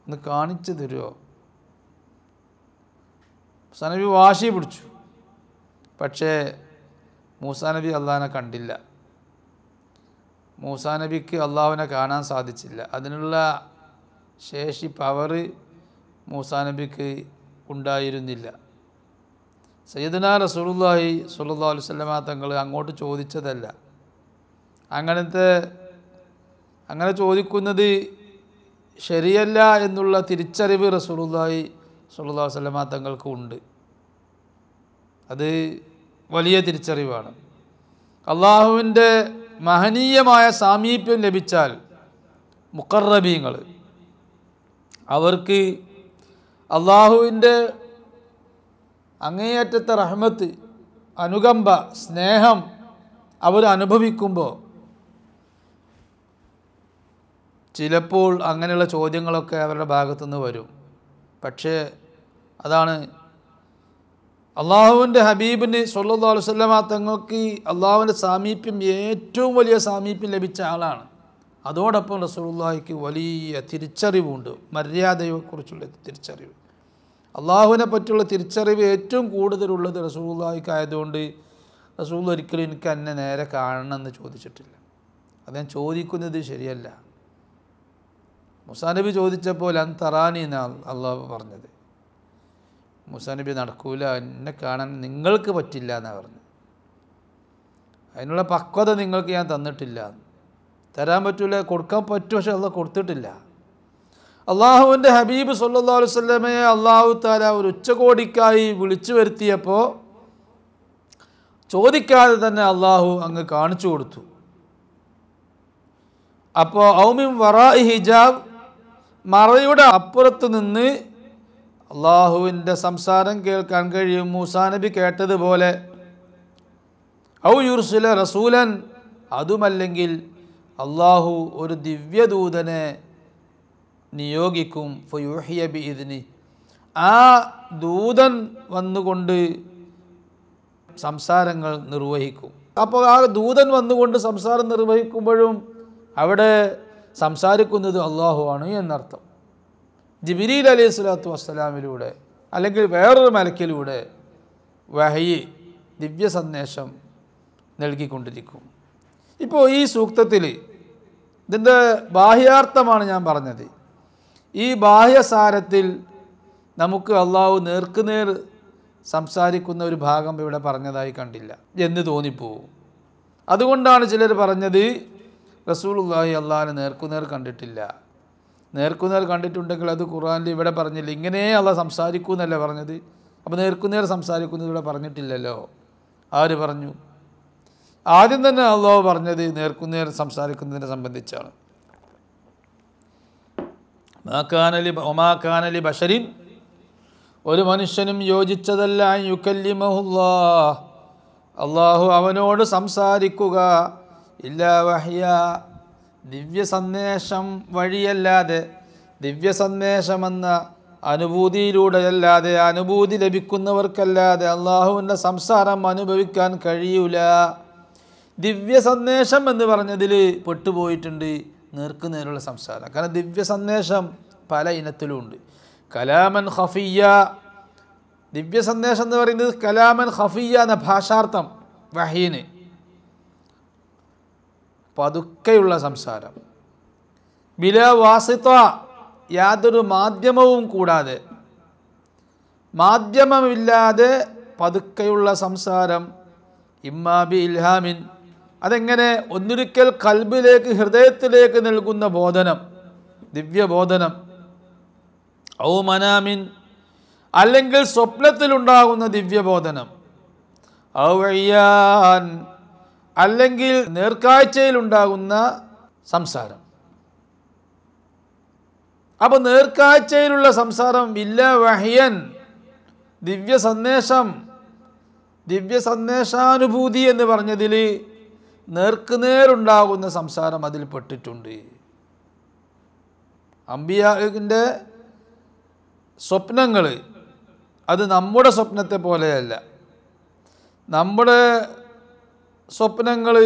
ഒന്ന് കാണിച്ചു തരുമോ? മൂസാ നബി വാശി പിടിച്ചു. പക്ഷേ മൂസാ നബി അള്ളാഹിനെ കണ്ടില്ല. മൂസാ നബിക്ക് അള്ളാഹുവിനെ കാണാൻ സാധിച്ചില്ല. അതിനുള്ള ശേഷി, പവർ മൂസാ നബിക്ക് ഉണ്ടായിരുന്നില്ല. സയ്യിദുനാ റസൂലുള്ളാഹി സ്വല്ലല്ലാഹു അലൈഹി വസല്ലമ തങ്ങൾ അങ്ങോട്ട് ചോദിച്ചതല്ല. അങ്ങനെ ചോദിക്കുന്നത് ശരിയല്ല എന്നുള്ള തിരിച്ചറിവ് റസൂലുള്ളാഹി സ്വല്ലല്ലാഹു അലൈഹി വസല്ലമ തങ്ങൾക്ക് ഉണ്ട്. അത് വലിയ തിരിച്ചറിവാണ്. അള്ളാഹുവിൻ്റെ മഹനീയമായ സാമീപ്യം ലഭിച്ചാൽ മുഖറബീങ്ങൾ, അവർക്ക് അള്ളാഹുവിൻ്റെ അങ്ങേയറ്റത്തെ റഹ്മത്ത്, അനുകമ്പ, സ്നേഹം അവർ അനുഭവിക്കുമ്പോൾ ചിലപ്പോൾ അങ്ങനെയുള്ള ചോദ്യങ്ങളൊക്കെ അവരുടെ ഭാഗത്തുനിന്ന് വരും. പക്ഷേ അതാണ് അള്ളാഹുവിൻ്റെ ഹബീബിന് സ്വല്ലല്ലാഹു അലൈഹി വസല്ലമ തങ്ങൾക്ക് അള്ളാഹുവിൻ്റെ സാമീപ്യം, ഏറ്റവും വലിയ സാമീപ്യം ലഭിച്ച ആളാണ്. അതോടൊപ്പം റസൂലുള്ളാഹിക്ക് വലിയ തിരിച്ചറിവുണ്ട്, മര്യാദയെക്കുറിച്ചുള്ള തിരിച്ചറിവ്. അള്ളാഹുവിനെ പറ്റിയുള്ള തിരിച്ചറിവ് ഏറ്റവും കൂടുതലുള്ളത് റസൂലുള്ളാഹിക്ക് ആയതുകൊണ്ട് റസൂൽ ഒരിക്കലും എനിക്ക് എന്നെ നേരെ കാണണമെന്ന് ചോദിച്ചിട്ടില്ല. അത് ഞാൻ ചോദിക്കുന്നത് ശരിയല്ല. മൂസാ നബി ചോദിച്ചപ്പോൾ ലൻ തറാനി എന്നാണ് അള്ളാഹു പറഞ്ഞത്. മൂസാ നബി നടക്കൂല, എന്നെ കാണാൻ നിങ്ങൾക്ക് പറ്റില്ല എന്നാണ് പറഞ്ഞത്. അതിനുള്ള പക്വത നിങ്ങൾക്ക് ഞാൻ തന്നിട്ടില്ല. തരാൻ പറ്റൂല, കൊടുക്കാൻ പറ്റും, പക്ഷെ അള്ളാഹ് കൊടുത്തിട്ടില്ല. അള്ളാഹുവിൻ്റെ ഹബീബ് സ്വല്ലല്ലാഹു അലൈഹി വസല്ലമയെ അള്ളാഹു തആല ഒരു ഉച്ചകോടിക്കായി വിളിച്ചു വരുത്തിയപ്പോൾ ചോദിക്കാതെ തന്നെ അള്ളാഹു അങ്ങ് കാണിച്ചു കൊടുത്തു. അപ്പോൾ ഔമിൻ വറാഇ ഹിജാബ്, മറയുടെ അപ്പുറത്ത് നിന്ന് അള്ളാഹുവിൻ്റെ സംസാരം കേൾക്കാൻ കഴിയും. മൂസാ നബി കേട്ടതുപോലെ ഔ യുർസില റസൂലൻ, അതുമല്ലെങ്കിൽ അള്ളാഹു ഒരു ദിവ്യദൂതനെ നിയോഗിക്കും. ഫയുഹിയ ബിഇദ്നി, ആ ദൂതൻ വന്നുകൊണ്ട് സംസാരങ്ങൾ നിർവഹിക്കും. അപ്പോൾ ആ ദൂതൻ വന്നുകൊണ്ട് സംസാരം നിർവഹിക്കുമ്പോഴും അവിടെ സംസാരിക്കുന്നത് അള്ളാഹു ആണ് എന്നർത്ഥം. ജിബ്രീൽ അലൈഹി സ്വലാത്തു വസ്സലാമിലൂടെ അല്ലെങ്കിൽ വേറൊരു മലക്കിലൂടെ വഹയി, ദിവ്യ സന്ദേശം നൽകിക്കൊണ്ടിരിക്കും. ഇപ്പോൾ ഈ സൂക്തത്തിൽ ഇതിൻ്റെ ബാഹ്യാർത്ഥമാണ് ഞാൻ പറഞ്ഞത്. ഈ ബാഹ്യസാരത്തിൽ നമുക്ക് അള്ളാഹു നേർക്കുനേർ സംസാരിക്കുന്ന ഒരു ഭാഗം ഇവിടെ പറഞ്ഞതായി കണ്ടില്ല എന്ന് തോന്നിപ്പോവും. അതുകൊണ്ടാണ് ചിലർ പറഞ്ഞത് റസൂലുള്ളാഹി അള്ളാഹിനെ നേർക്കുനേർ കണ്ടിട്ടില്ല. നേർക്കുനേർ കണ്ടിട്ടുണ്ടെങ്കിൽ അത് ഖുർആനിൽ ഇവിടെ പറഞ്ഞില്ല. ഇങ്ങനെ അള്ളാഹ് സംസാരിക്കൂ എന്നല്ലേ പറഞ്ഞത്. അപ്പോൾ നേർക്കുനേർ സംസാരിക്കുന്നത് ഇവിടെ പറഞ്ഞിട്ടില്ലല്ലോ. ആര് പറഞ്ഞു? ആദ്യം തന്നെ അള്ളാഹു പറഞ്ഞത് നേർക്കുനേർ സംസാരിക്കുന്നതിനെ സംബന്ധിച്ചാണ്. ഒമാ കാനലി ബശരിൻ, ഒരു മനുഷ്യനും യോജിച്ചതല്ല യുകല്ലിമഹുല്ലാഹ്, അള്ളാഹു അവനോട് സംസാരിക്കുക, ഇല്ലാ വഹ്യ, ദിവ്യ സന്ദേശം വഴിയല്ലാതെ, ദിവ്യ സന്ദേശമെന്ന അനുഭൂതിയിലൂടെയല്ലാതെ, അനുഭൂതി ലഭിക്കുന്നവർക്കല്ലാതെ അള്ളാഹുവിൻ്റെ സംസാരം അനുഭവിക്കാൻ കഴിയൂല. ദിവ്യ സന്ദേശം എന്ന് പറഞ്ഞതിൽ പെട്ടുപോയിട്ടുണ്ട് നേർക്കുനേരുള്ള സംസാരം. കാരണം ദിവ്യ സന്ദേശം പല ഇനത്തിലുമുണ്ട്. കലാമൻ ഖഫിയ്യ, ദിവ്യ സന്ദേശം എന്ന് പറയുന്നത് കലാമൻ ഖഫിയ്യ എന്ന ഭാഷാർത്ഥം. വഹീന് പതുക്കെയുള്ള സംസാരം, ബിലാ വാസിത, യാതൊരു മാധ്യമവും കൂടാതെ, മാധ്യമമില്ലാതെ പതുക്കെയുള്ള സംസാരം. ഇമ്മാ ബി ഇൽഹാമിൻ, അതെങ്ങനെ? ഒന്നൊരിക്കൽ കൽബിലേക്ക്, ഹൃദയത്തിലേക്ക് നൽകുന്ന ബോധനം, ദിവ്യബോധനം. ഔ മനാമിൻ, അല്ലെങ്കിൽ സ്വപ്നത്തിലുണ്ടാകുന്ന ദിവ്യബോധനം. ഔ ഇയാൻ, അല്ലെങ്കിൽ നേർക്കാഴ്ചയിലുണ്ടാകുന്ന സംസാരം. അപ്പോൾ നേർക്കാഴ്ചയിലുള്ള സംസാരം ഇല്ല വഹ്യൻ, ദിവ്യ സന്ദേശം, ദിവ്യ സന്ദേശാനുഭൂതി എന്ന് പറഞ്ഞതിൽ നേർക്കുനേരുണ്ടാകുന്ന സംസാരം അതിൽ പെട്ടിട്ടുണ്ട്. അമ്പിയാവിൻ്റെ സ്വപ്നങ്ങൾ അത് നമ്മുടെ സ്വപ്നത്തെ പോലെയല്ല. നമ്മുടെ സ്വപ്നങ്ങൾ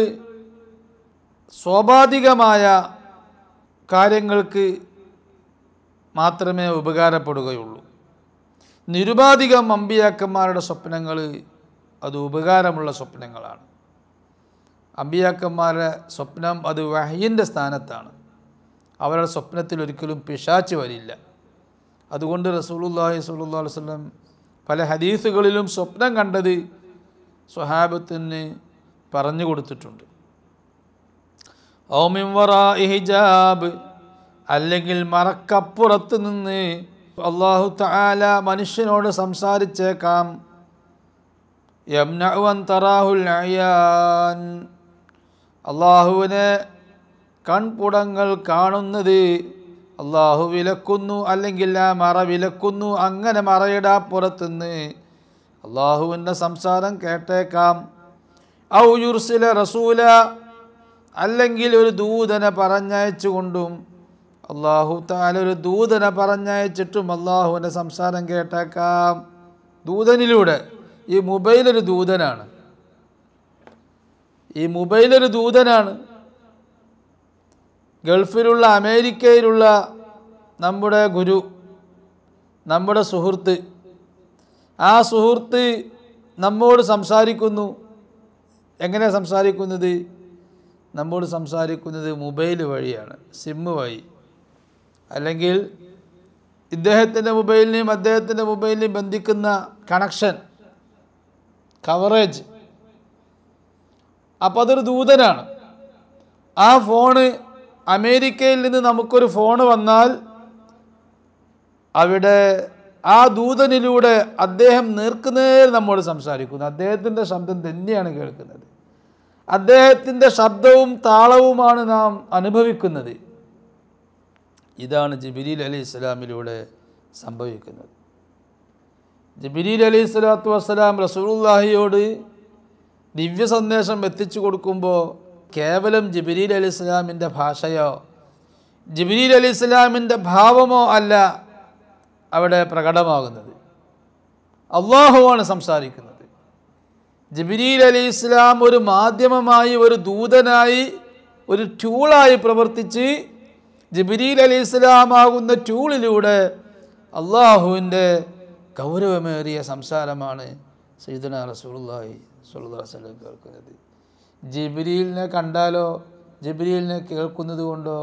സ്വാഭാവികമായ കാര്യങ്ങൾക്ക് മാത്രമേ ഉപകാരപ്പെടുകയുള്ളൂ. നിരുപാധികം അമ്പിയാക്കന്മാരുടെ സ്വപ്നങ്ങൾ അത് ഉപകാരമുള്ള സ്വപ്നങ്ങളാണ്. അമ്പിയാക്കന്മാരുടെ സ്വപ്നം അത് വഹയിൻ്റെ സ്ഥാനത്താണ്. അവരുടെ സ്വപ്നത്തിൽ ഒരിക്കലും പിശാച് വരില്ല. അതുകൊണ്ട് റസൂലുള്ളാഹി സ്വല്ലല്ലാഹു അലൈഹി വസല്ലം പല ഹദീസുകളിലും സ്വപ്നം കണ്ടത് സ്വഹാബത്തിന് പറഞ്ഞു കൊടുത്തിട്ടുണ്ട്. ഔ മിൻ വറാഇ ഹിജാബ്, അല്ലെങ്കിൽ മറക്കപ്പുറത്ത് നിന്ന് അല്ലാഹു തആല മനുഷ്യനോട് സംസാരിച്ചേക്കാം. യംനഉ അൻ തറാഹുൽ അയാൻ, അള്ളാഹുവിനെ കൺപുടങ്ങൾ കാണുന്നത് അള്ളാഹു വിലക്കുന്നു, അല്ലെങ്കിൽ ആ മറ വിലക്കുന്നു. അങ്ങനെ മറയുടെ അപ്പുറത്തുനിന്ന് അള്ളാഹുവിൻ്റെ സംസാരം കേട്ടേക്കാം. ഔ യുർസില റസൂല, അല്ലെങ്കിൽ ഒരു ദൂതനെ പറഞ്ഞയച്ചുകൊണ്ടും, അള്ളാഹു തആല ഒരു ദൂതനെ പറഞ്ഞയച്ചിട്ടും അള്ളാഹുവിൻ്റെ സംസാരം കേട്ടേക്കാം. ദൂതനിലൂടെ. ഈ മൊബൈലൊരു ദൂതനാണ്. ഗൾഫിലുള്ള, അമേരിക്കയിലുള്ള നമ്മുടെ ഗുരു, നമ്മുടെ സുഹൃത്ത്, ആ സുഹൃത്ത് നമ്മോട് സംസാരിക്കുന്നു. എങ്ങനെ സംസാരിക്കുന്നത്? നമ്മോട് സംസാരിക്കുന്നത് മൊബൈൽ വഴിയാണ്, സിമ്മ് വഴി. അല്ലെങ്കിൽ ഇദ്ദേഹത്തിൻ്റെ മൊബൈലിനെയും അദ്ദേഹത്തിൻ്റെ മൊബൈലിനെയും ബന്ധിക്കുന്ന കണക്ഷൻ, കവറേജ്. അപ്പോൾ അതൊരു ദൂതനാണ്. ആ ഫോണ്, അമേരിക്കയിൽ നിന്ന് നമുക്കൊരു ഫോണ് വന്നാൽ അവിടെ ആ ദൂതനിലൂടെ അദ്ദേഹം നേർക്കുനേർ നമ്മോട് സംസാരിക്കുന്നു. അദ്ദേഹത്തിൻ്റെ ശബ്ദം തന്നെയാണ് കേൾക്കുന്നത്. അദ്ദേഹത്തിൻ്റെ ശബ്ദവും താളവുമാണ് നാം അനുഭവിക്കുന്നത്. ഇതാണ് ജിബ്രീൽ അലൈഹിസ്സലാമിലൂടെ സംഭവിക്കുന്നത്. ജിബ്രീൽ അലൈഹിസ്സലാത്തു വസ്സലാം റസൂലുള്ളാഹിയോട് ദിവ്യ സന്ദേശം എത്തിച്ചു കൊടുക്കുമ്പോൾ കേവലം ജിബ്രീൽ അലൈഹിസ്സലാമിൻ്റെ ഭാഷയോ ജിബ്രീൽ അലൈഹിസ്സലാമിൻ്റെ ഭാവമോ അല്ല അവിടെ പ്രകടമാകുന്നത്. അള്ളാഹുവാണ് സംസാരിക്കുന്നത്. ജിബ്രീൽ അലൈഹിസ്സലാം ഒരു മാധ്യമമായി, ഒരു ദൂതനായി, ഒരു ടൂളായി പ്രവർത്തിച്ച് ജിബ്രീൽ അലൈഹിസ്സലാമാകുന്ന ടൂളിലൂടെ അള്ളാഹുവിൻ്റെ ഗൗരവമേറിയ സംസാരമാണ് സയ്യിദുനാ റസൂലുള്ളാഹി സ്വല്ലല്ലാഹു അലൈഹി വസല്ലം കേൾക്കുന്നത്. ജിബ്രീലിനെ കണ്ടാലോ ജിബ്രീലിനെ കേൾക്കുന്നത് കൊണ്ടോ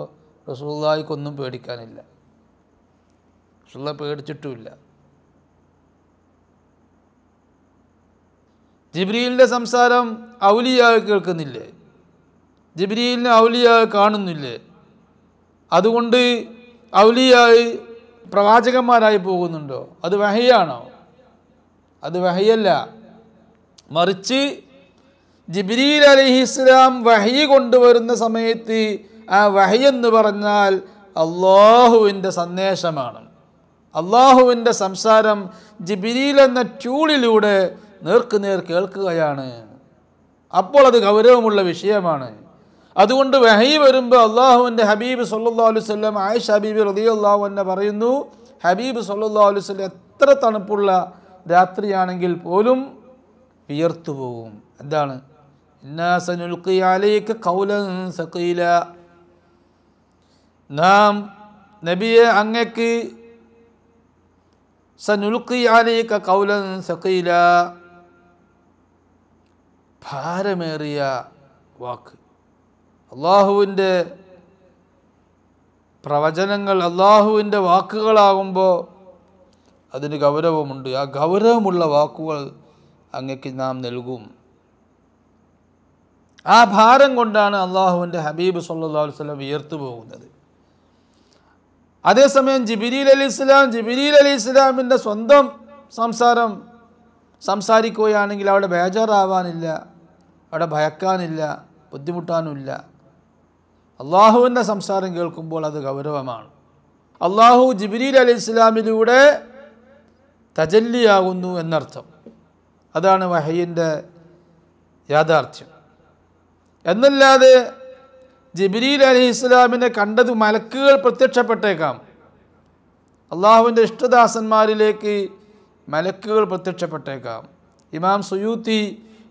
റസൂലുള്ളാഹിക്കൊന്നും പേടിക്കാനില്ല. റസൂലുള്ളാഹി പേടിച്ചിട്ടുമില്ല. ജിബ്രീലിൻ്റെ സംസാരം ഔലിയാ കേൾക്കുന്നില്ലേ? ജിബ്രീലിനെ ഔലിയാ കാണുന്നില്ലേ? അതുകൊണ്ട് ഔലിയായി പ്രവാചകന്മാരായി പോകുന്നുണ്ടോ? അത് വഹയാണോ? അത് വഹയല്ല. മറിച്ച് ജിബ്രീൽ അലൈഹിസ്സലാം വഹയി കൊണ്ടുവരുന്ന സമയത്ത് ആ വഹി എന്ന് പറഞ്ഞാൽ അള്ളാഹുവിൻ്റെ സന്ദേശമാണ്. അള്ളാഹുവിൻ്റെ സംസാരം ജിബ്രീൽ എന്ന ടൂളിലൂടെ നേർക്കുനേർ കേൾക്കുകയാണ്. അപ്പോൾ അത് ഗൗരവമുള്ള വിഷയമാണ്. അതുകൊണ്ട് വഹി വരുമ്പോൾ അള്ളാഹുവിൻ്റെ ഹബീബ് സല്ലല്ലാഹു അലൈഹി വസല്ലം, ആയിഷ ബീബി റളിയല്ലാഹു അൻഹ പറയുന്നു, ഹബീബ് സല്ലല്ലാഹു അലൈഹി വസല്ലം എത്ര തണുപ്പുള്ള രാത്രിയാണെങ്കിൽ പോലും വിയർത്തു പോകും. എന്താണ്? ഇന്നാ സനുൽഖി അലൈക ഖൗലൻ സഖീല, നാം നബിയെ അങ്ങക്ക് സനുൽഖി അലൈക ഖൗലൻ സഖീല, ഭാരമേറിയ വാക്ക്. അള്ളാഹുവിൻ്റെ പ്രവചനങ്ങൾ അള്ളാഹുവിൻ്റെ വാക്കുകളാകുമ്പോൾ അതിന് ഗൗരവമുണ്ട്. ആ ഗൗരവമുള്ള വാക്കുകൾ അങ്ങക്ക് നാം നൽകും. ആ ഭാരം കൊണ്ടാണ് അള്ളാഹുവിൻ്റെ ഹബീബ് സല്ലല്ലാഹു അലൈഹി വസല്ലം വിയർത്തു പോകുന്നത്. അതേസമയം ജിബ്രീൽ അലൈഹിസ്സലാമിൻ്റെ സ്വന്തം സംസാരം സംസാരിക്കുകയാണെങ്കിൽ അവിടെ ബേജാറാവാനില്ല, അവിടെ ഭയക്കാനില്ല, ബുദ്ധിമുട്ടാനുമില്ല. അള്ളാഹുവിൻ്റെ സംസാരം കേൾക്കുമ്പോൾ അത് ഗൗരവമാണ്. അള്ളാഹു ജിബ്രീൽ അലൈഹിസ്സലാമിലൂടെ തജല്ലിയാകുന്നു എന്നർത്ഥം. അതാണ് വഹയിൻ്റെ യാഥാർത്ഥ്യം. എന്നല്ലാതെ ജിബ്രീൽ അലൈഹിസ്സലാമിനെ കണ്ടത് മലക്കുകൾ പ്രത്യക്ഷപ്പെട്ടേക്കാം. അള്ളാഹുവിൻ്റെ ഇഷ്ടദാസന്മാരിലേക്ക് മലക്കുകൾ പ്രത്യക്ഷപ്പെട്ടേക്കാം. ഇമാം സുയൂത്തി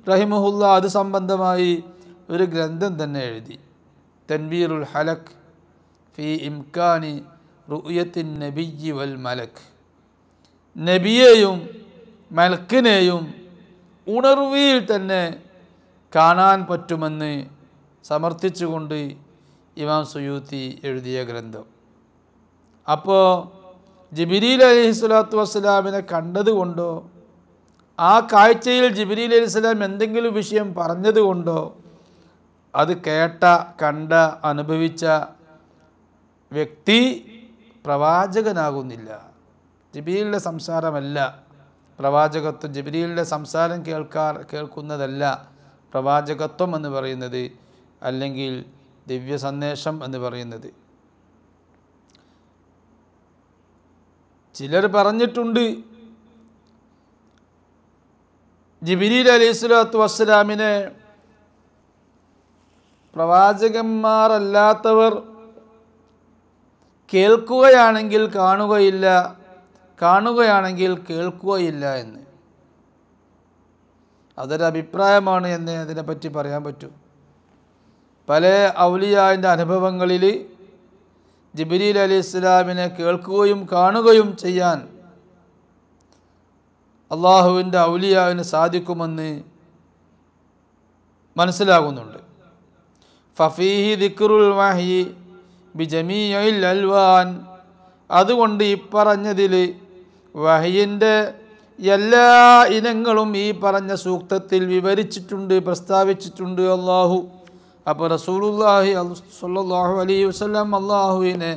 റഹിമഹുല്ല അത് സംബന്ധമായി ഒരു ഗ്രന്ഥം തന്നെ എഴുതി. തൻവീറുൽ ഹലക് ഫി ഇംകാനി റുയത്തിൻ നബിയ്യി വൽ മലക്, നബിയെയും മലക്കിനെയും ഉണർവിൽ തന്നെ കാണാൻ പറ്റുമെന്ന് സമർത്ഥിച്ചുകൊണ്ട് ഇമാം സുയൂത്തി എഴുതിയ ഗ്രന്ഥം. അപ്പോൾ ജിബ്രീൽ അലൈഹിസ്സലാത്തു വസ്സലാമിനെ കണ്ടതുകൊണ്ടോ ആ കാഴ്ചയിൽ ജിബ്രീൽ അലൈഹിസ്സലാം എന്തെങ്കിലും വിഷയം പറഞ്ഞതുകൊണ്ടോ അത് കേട്ട കണ്ട അനുഭവിച്ച വ്യക്തി പ്രവാചകനാകുന്നില്ല. ജിബ്രീലിൻ്റെ സംസാരമല്ല പ്രവാചകത്വം, ജിബ്രീലിൻ്റെ സംസാരം കേൾക്കുന്നതല്ല പ്രവാചകത്വം എന്ന് പറയുന്നത്, അല്ലെങ്കിൽ ദിവ്യ സന്ദേശം എന്ന് പറയുന്നത്. ചിലർ പറഞ്ഞിട്ടുണ്ട് ജിബ്രീൽ അലൈഹിസ്സലാത്തു വസ്സലാമിനെ പ്രവാചകന്മാരല്ലാത്തവർ കേൾക്കുകയാണെങ്കിൽ കാണുകയില്ല, കാണുകയാണെങ്കിൽ കേൾക്കുകയില്ല എന്ന്. അതൊരഭിപ്രായമാണ് എന്നേ അതിനെപ്പറ്റി പറയാൻ പറ്റൂ. പല ഔലിയാവിൻ്റെ അനുഭവങ്ങളിൽ ജിബ്രീൽ അലൈഹിസ്സലാമിനെ കേൾക്കുകയും കാണുകയും ചെയ്യാൻ അള്ളാഹുവിൻ്റെ ഔലിയാവിന് സാധിക്കുമെന്ന് മനസ്സിലാകുന്നുണ്ട്. ഫഫീഹി ദിക്റുൽ വഹ്യി ബിജമീഇൽ അൽവാൻ, അതുകൊണ്ട് ഈ പറഞ്ഞതിൽ വഹയിൻ്റെ എല്ലാ ഇനങ്ങളും ഈ പറഞ്ഞ സൂക്തത്തിൽ വിവരിച്ചിട്ടുണ്ട്, പ്രസ്താവിച്ചിട്ടുണ്ട് അള്ളാഹു. അപ്പോൾ റസൂലുള്ളാഹി സ്വല്ലല്ലാഹു അലൈഹി വസല്ലം അള്ളാഹുവിനെ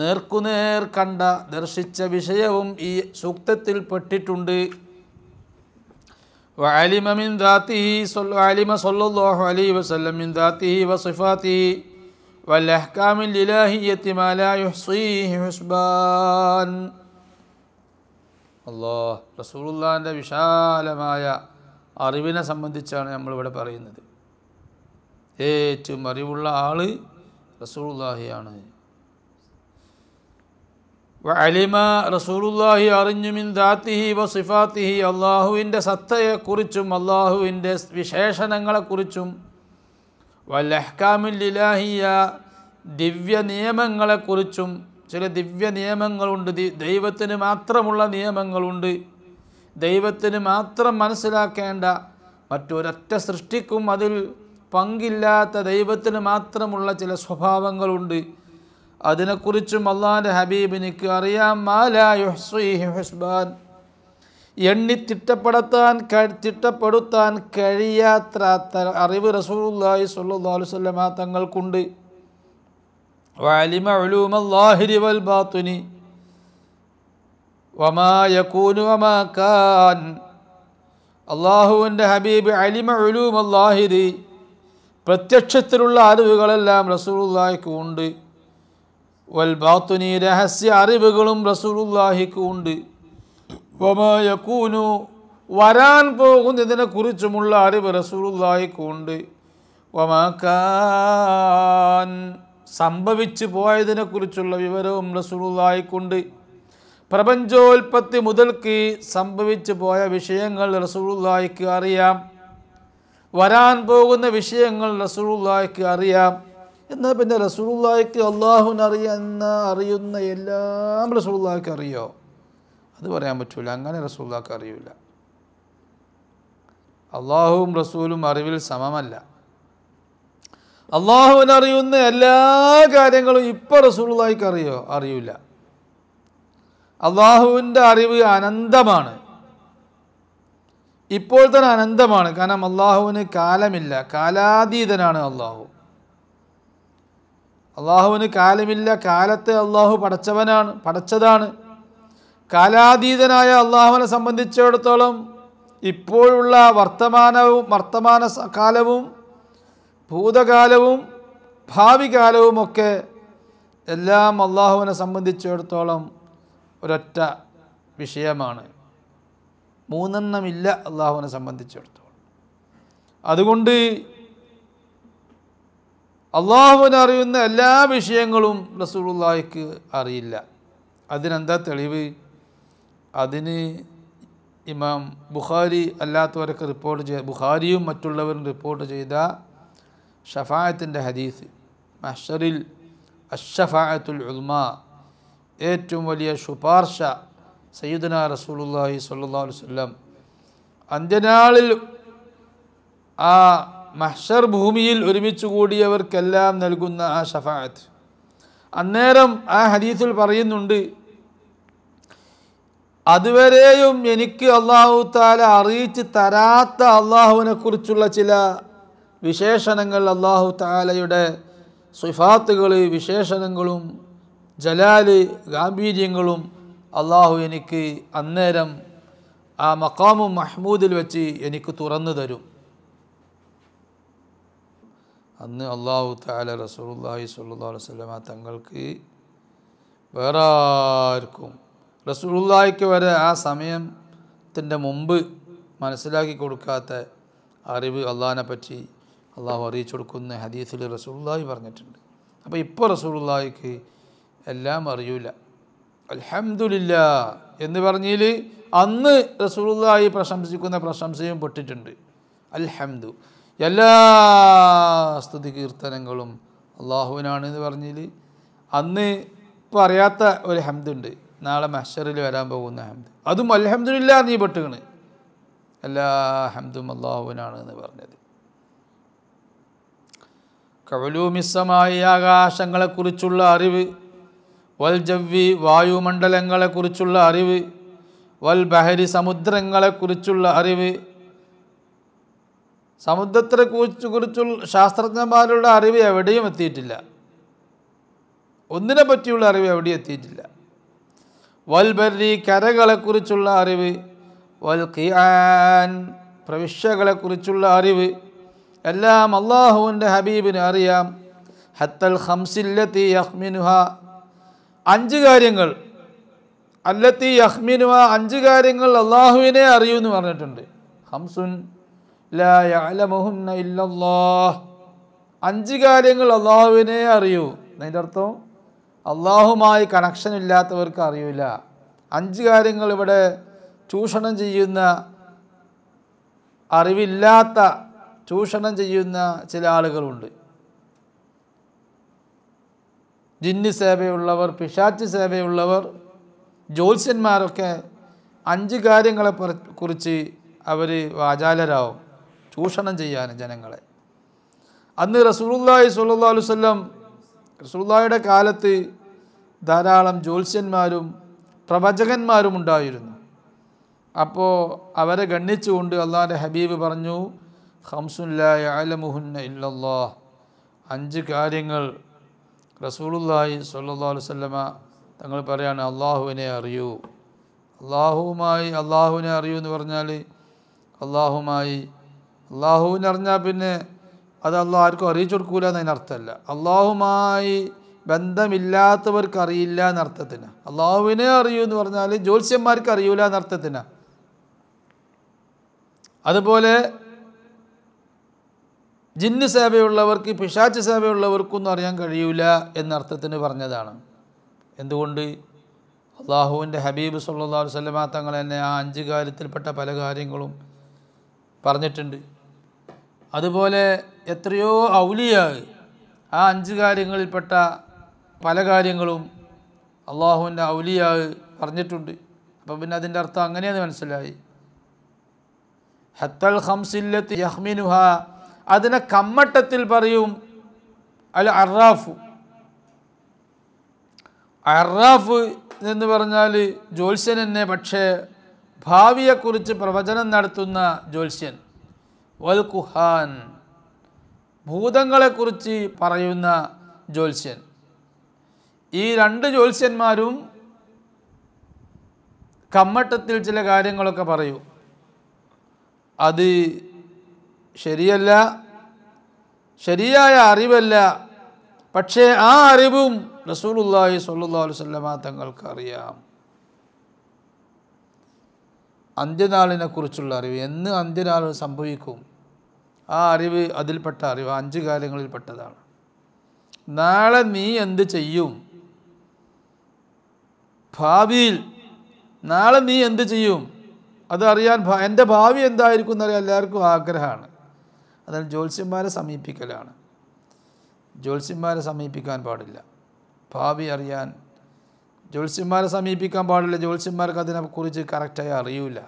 നേർക്കുനേർ കണ്ട ദർശിച്ച വിഷയവും ഈ സൂക്തത്തിൽ പെട്ടിട്ടുണ്ട്. വഅലിമ മിൻ ദാതിഹി വഅലിമ സ്വല്ലല്ലാഹു അലൈഹി വസല്ലം മിൻ ദാതിഹി വസിഫാതിഹി വൽ അഹ്കാമിൽ ഇലാഹിയ്യത്തി മാ ലാ യുഹ്സീഹി ഹുസ്ബാൻ. അല്ലാഹ് റസൂലുള്ളാഹിൻ്റെ വിശാലമായ അറിവിനെ സംബന്ധിച്ചാണ് നമ്മളിവിടെ പറയുന്നത്. ഏറ്റവും അറിവുള്ള ആൾ റസൂലുള്ളാഹിയാണ്. വഅലിമ റസൂലുള്ളാഹി അറിഞ്ഞു മിൻ ദാതിഹി വസിഫാതിഹി, അള്ളാഹുവിൻ്റെ സത്തയെക്കുറിച്ചും അള്ളാഹുവിൻ്റെ വിശേഷണങ്ങളെക്കുറിച്ചും വൽ അഹ്കാമിൽ ഇലാഹിയ്യ, ദിവ്യ നിയമങ്ങളെക്കുറിച്ചും. ചില ദിവ്യ നിയമങ്ങളുണ്ട്, ദൈവത്തിന് മാത്രമുള്ള നിയമങ്ങളുണ്ട്, ദൈവത്തിന് മാത്രം മനസ്സിലാക്കേണ്ട, മറ്റൊരൊറ്റ സൃഷ്ടിക്കും അതിൽ പങ്കില്ലാത്ത ദൈവത്തിന് മാത്രമുള്ള ചില സ്വഭാവങ്ങളുണ്ട്. അതിനെക്കുറിച്ചും അള്ളാഹിൻ്റെ ഹബീബിനിക്ക് അറിയാം. മാ ലാ യുഹ്സീഹി ഹുസ്ബാൻ, എണ്ണി തിട്ടപ്പെടുത്താൻ കഴിയാത്ത അറിവ് റസൂലുള്ളാഹി സ്വല്ലല്ലാഹു അലൈഹി വസല്ലം തങ്ങൾക്കുണ്ട്. വഅലിമ ഉലൂമൽ ളാഹിരി വൽ ബാത്തിനി വമാ യകൂനു വമാ കാൻ, അള്ളാഹുവിൻ്റെ ഹബീബ് അലിമ ഉലൂമൽ ളാഹിരി, പ്രത്യക്ഷത്തിലുള്ള അറിവുകളെല്ലാം റസൂലുള്ളാഹിക്ക് ഉണ്ട്. വൽ ബാത്തിനി, രഹസ്യ അറിവുകളും റസൂലുള്ളാഹിക്ക് ഉണ്ട്. വമാ യകൂനു, വരാൻ പോകുന്നതിനെക്കുറിച്ചുമുള്ള അറിവ് റസൂലുള്ളാഹിക്ക് ഉണ്ട്. വമാ കാൻ, സംഭവിച്ചു പോയതിനെക്കുറിച്ചുള്ള വിവരവും റസൂലുള്ളാഹിക്കുണ്ട്. പ്രപഞ്ചോൽപത്തി മുതൽക്ക് സംഭവിച്ചു പോയ വിഷയങ്ങൾ റസൂലുള്ളാഹിക്ക് അറിയാം. വരാൻ പോകുന്ന വിഷയങ്ങൾ റസൂലുള്ളാഹിക്ക് അറിയാം. എന്നാൽ പിന്നെ റസൂലുള്ളാഹിക്ക് അള്ളാഹുവിനെ അറിയുന്ന എല്ലാം റസൂലുള്ളാഹിക്ക് അറിയോ? അത് പറയാൻ പറ്റൂല. അങ്ങനെ റസൂലുള്ളാഹിക്ക് അറിയില്ല. അള്ളാഹുവും റസൂലും അറിവിൽ സമമല്ല. അള്ളാഹുവിനെ അറിയുന്ന എല്ലാ കാര്യങ്ങളും ഇപ്പോൾ റസൂലുള്ളാഹിക്ക് അറിയോ? അറിയില്ല. അള്ളാഹുവിൻ്റെ അറിവ് അനന്തമാണ്, ഇപ്പോൾ തന്നെ അനന്തമാണ്. കാരണം അള്ളാഹുവിന് കാലമില്ല, കാലാതീതനാണ് അള്ളാഹു. അള്ളാഹുവിന് കാലമില്ല, കാലത്തെ അള്ളാഹു പടച്ചതാണ്. കാലാതീതനായ അള്ളാഹുവിനെ സംബന്ധിച്ചിടത്തോളം ഇപ്പോഴുള്ള വർത്തമാന കാലവും ഭൂതകാലവും ഭാവി കാലവുമൊക്കെ എല്ലാം അള്ളാഹുവിനെ സംബന്ധിച്ചിടത്തോളം ഒരൊറ്റ വിഷയമാണ്. മൂന്നെണ്ണമില്ല അള്ളാഹുവിനെ സംബന്ധിച്ചിടത്തോളം. അതുകൊണ്ട് അള്ളാഹുവിനെ അറിയുന്ന എല്ലാ വിഷയങ്ങളും റസൂലുള്ളാഹിക്ക് അറിയില്ല. അതിനെന്താ തെളിവ്? അതിന് ഇമാം ബുഖാരി അല്ലാത്തവരൊക്കെ ബുഖാരിയും മറ്റുള്ളവരും റിപ്പോർട്ട് ചെയ്ത ഷഫാഅത്തിൻ്റെ ഹദീസ്, മഹ്ശറിൽ അഷ്ശഫാഅത്തുൽ ഉൽമ, ഏറ്റവും വലിയ ശുപാർശ സയ്യിദുനാ റസൂലുള്ളാഹി സ്വല്ലല്ലാഹു അലൈഹി വസല്ലം അന്ത്യനാളിൽ ആ മഹ്ശർ ഭൂമിയിൽ ഒരുമിച്ച് കൂടിയവർക്കെല്ലാം നൽകുന്ന ആ ഷഫാഅത്ത്. അന്നേരം ആ ഹദീസിൽ പറയുന്നുണ്ട്, അതുവരെയും എനിക്ക് അല്ലാഹു തആല അറിയിച്ച് തരാത്ത അള്ളാഹുവിനെ കുറിച്ചുള്ള ചില വിശേഷണങ്ങൾ, അല്ലാഹു തആലയുടെ സിഫാത്തുകൾ, വിശേഷണങ്ങളും ജലാല് ഗാംഭീര്യങ്ങളും അള്ളാഹു എനിക്ക് അന്നേരം ആ മഖാമു മഹ്മൂദിൽ വെച്ച് എനിക്ക് തുറന്നു തരും. അന്ന് അല്ലാഹു തആല റസൂലുള്ളാഹി സ്വല്ലല്ലാഹു അലൈഹി വസല്ലമ തങ്ങൾക്ക് വേറെ ആർക്കും, റസൂലുള്ളാഹിക്ക് വരെ ആ സമയത്തിൻ്റെ മുമ്പ് മനസ്സിലാക്കി കൊടുക്കാത്ത അറിവ് അള്ളാഹിനെ പറ്റി അള്ളാഹു അറിയിച്ചു കൊടുക്കുന്ന ഹദീസിൽ റസൂലുള്ളാഹി പറഞ്ഞിട്ടുണ്ട്. അപ്പോൾ ഇപ്പോൾ റസൂലുള്ളാഹിക്ക് എല്ലാം അറിയൂല. അൽഹംദുലില്ലാഹ് എന്ന് പറഞ്ഞതിൽ അന്ന് റസൂലുള്ളാഹി പ്രശംസിക്കുന്ന പ്രശംസയും പെട്ടിട്ടുണ്ട്. അൽഹംദു, എല്ലാ സ്തുതി കീർത്തനങ്ങളും അള്ളാഹുവിനാണ് എന്ന് പറഞ്ഞതിൽ അന്ന് ഇപ്പോൾ അറിയാത്ത ഒരു ഹംദുണ്ട്, നാളെ മഹ്ശറിൽ വരാൻ പോകുന്ന ഹംദ്. അതും അൽഹംദുലില്ലാഹ് നീ പെട്ടുകണ്, എല്ലാ ഹംദും അള്ളാഹുവിനാണ് എന്ന് പറഞ്ഞത്. കഉലൂമിസ്സമായി ആകാശങ്ങളെക്കുറിച്ചുള്ള അറിവ്, വൽ ജവ്വി വായുമണ്ഡലങ്ങളെക്കുറിച്ചുള്ള അറിവ്, വൽ ബഹരി സമുദ്രങ്ങളെക്കുറിച്ചുള്ള അറിവ്. സമുദ്രത്തെക്കുറിച്ചുള്ള ശാസ്ത്രജ്ഞന്മാരുടെ അറിവ് എവിടെയും എത്തിയിട്ടില്ല, ഒന്നിനെ പറ്റിയുള്ള അറിവ് എവിടെയും എത്തിയിട്ടില്ല. വൽ ബർരി കരകളെക്കുറിച്ചുള്ള അറിവ്, വൽ ഖിആൻ പ്രവിശ്യകളെക്കുറിച്ചുള്ള അറിവ് എല്ലാം അള്ളാഹുവിൻ്റെ ഹബീബിന് അറിയാം. ഹത്തൽ ഖംസില്ലത്തി യഖ്മിനുഹ, 5 കാര്യങ്ങൾ, അല്ലത്തി യഖ്മിനുഹ 5 കാര്യങ്ങൾ അള്ളാഹുവിനെ അറിയൂ എന്ന് പറഞ്ഞിട്ടുണ്ട്. ഖംസുൻ ലാ യഅലമുഹുന്ന ഇല്ലല്ലാഹ്, 5 കാര്യങ്ങൾ അള്ളാഹുവിനെ അറിയൂ. അതിൻ്റെ അർത്ഥം അള്ളാഹുമായി കണക്ഷൻ ഇല്ലാത്തവർക്ക് അറിയില്ല. 5 കാര്യങ്ങൾ ഇവിടെ ചൂഷണം ചെയ്യുന്ന, അറിവില്ലാത്ത ചൂഷണം ചെയ്യുന്ന ചില ആളുകളുണ്ട്. ജിന്ന് സേവയുള്ളവർ, പിശാച്ച് സേവയുള്ളവർ, ജ്യോത്സ്യന്മാരൊക്കെ 5 കാര്യങ്ങളെ കുറിച്ച് അവർ വാചാലരാവും, ചൂഷണം ചെയ്യാൻ ജനങ്ങളെ. അന്ന് റസൂലുള്ളാഹി സ്വല്ലല്ലാഹു അലൈഹി വസല്ലം, റസൂലുള്ളാഹിയുടെ കാലത്ത് ധാരാളം ജ്യോത്സ്യന്മാരും പ്രവചകന്മാരും ഉണ്ടായിരുന്നു. അപ്പോൾ അവരെ ഗണ്ണിച്ചുകൊണ്ട് അള്ളാഹുവിൻ്റെ ഹബീബ് പറഞ്ഞു, ഖംസുൻ ലാ യഅലമുഹുന്ന ഇല്ലല്ലാഹ്, 5 കാര്യങ്ങൾ റസൂലുള്ളാഹി സ്വല്ലല്ലാഹു അലൈഹി വസല്ലമ തങ്ങൾ പറയാണ് അള്ളാഹുവിനെ അറിയൂ. അള്ളാഹുവിനെ അറിയൂ എന്ന് പറഞ്ഞാൽ അള്ളാഹുവിനെ അറിഞ്ഞാൽ പിന്നെ അത് അള്ളാഹ് ആർക്കും അറിയിച്ചു കൊടുക്കൂല എന്നതിനർത്ഥമല്ല. അള്ളാഹുമായി ബന്ധമില്ലാത്തവർക്ക് അറിയില്ല എന്നർത്ഥത്തിന്. അള്ളാഹുവിനെ അറിയൂ എന്ന് പറഞ്ഞാൽ ജ്യോത്സ്യന്മാർക്ക് അറിയൂല എന്നർത്ഥത്തിന്. അതുപോലെ ജിന്ന് സേവയുള്ളവർക്ക്, പിശാച്ച് സേവയുള്ളവർക്കൊന്നും അറിയാൻ കഴിയൂല എന്നർത്ഥത്തിന് പറഞ്ഞതാണ്. എന്തുകൊണ്ട്? അള്ളാഹുവിൻ്റെ ഹബീബ് സല്ലല്ലാഹു അലൈഹി വസല്ലമ തങ്ങൾ തന്നെ ആ 5 കാര്യത്തിൽപ്പെട്ട പല കാര്യങ്ങളും പറഞ്ഞിട്ടുണ്ട്. അതുപോലെ എത്രയോ ഔലിയാ ആ 5 കാര്യങ്ങളിൽപ്പെട്ട പല കാര്യങ്ങളും അള്ളാഹുവിൻ്റെ ഔലിയാ പറഞ്ഞിട്ടുണ്ട്. അപ്പം പിന്നെ അതിൻ്റെ അർത്ഥം അങ്ങനെയെന്ന് മനസ്സിലായി. ഹത്തൽ ഖംസില്ലത്തി യഖ്മിനുഹ, അതിനെ കമ്മട്ടത്തിൽ പറയും അൽ അറാഫ്. അറാഫ് എന്ന് പറഞ്ഞാൽ ജ്യോത്സ്യൻ തന്നെ, പക്ഷേ ഭാവിയെക്കുറിച്ച് പ്രവചനം നടത്തുന്ന ജ്യോത്സ്യൻ. വൽ കുഹാൻ, ഭൂതങ്ങളെക്കുറിച്ച് പറയുന്ന ജ്യോത്സ്യൻ. ഈ 2 ജ്യോത്സ്യന്മാരും കമ്മട്ടത്തിൽ ചില കാര്യങ്ങളൊക്കെ പറയും. അത് ശരിയല്ല, ശരിയായ അറിവല്ല. പക്ഷേ ആ അറിവും റസൂലുള്ളാഹി സ്വല്ലല്ലാഹു അലൈഹി വസല്ലമ തങ്ങൾക്ക് അറിയാം. അന്ത്യനാളിനെ കുറിച്ചുള്ള അറിവ്, എന്ന് അന്ത്യനാൾ സംഭവിക്കും, ആ അറിവ് അതിൽപ്പെട്ട അറിവ് 5 കാര്യങ്ങളിൽപ്പെട്ടതാണ്. നാളെ നീ എന്ത് ചെയ്യും, ഭാവിയിൽ നാളെ നീ എന്ത് ചെയ്യും അതറിയാൻ, എൻ്റെ ഭാവി എന്തായിരിക്കും എന്നറിയാൻ എല്ലാവർക്കും ആഗ്രഹമാണ്. അതിന് ജ്യോത്സ്യന്മാരെ സമീപിക്കലാണ്. ജ്യോത്സ്യന്മാരെ സമീപിക്കാൻ പാടില്ല. ഭാവി അറിയാൻ ജ്യോത്സ്യന്മാരെ സമീപിക്കാൻ പാടില്ല. ജ്യോത്സ്യന്മാർക്ക് അതിനെക്കുറിച്ച് കറക്റ്റായി അറിയില്ല.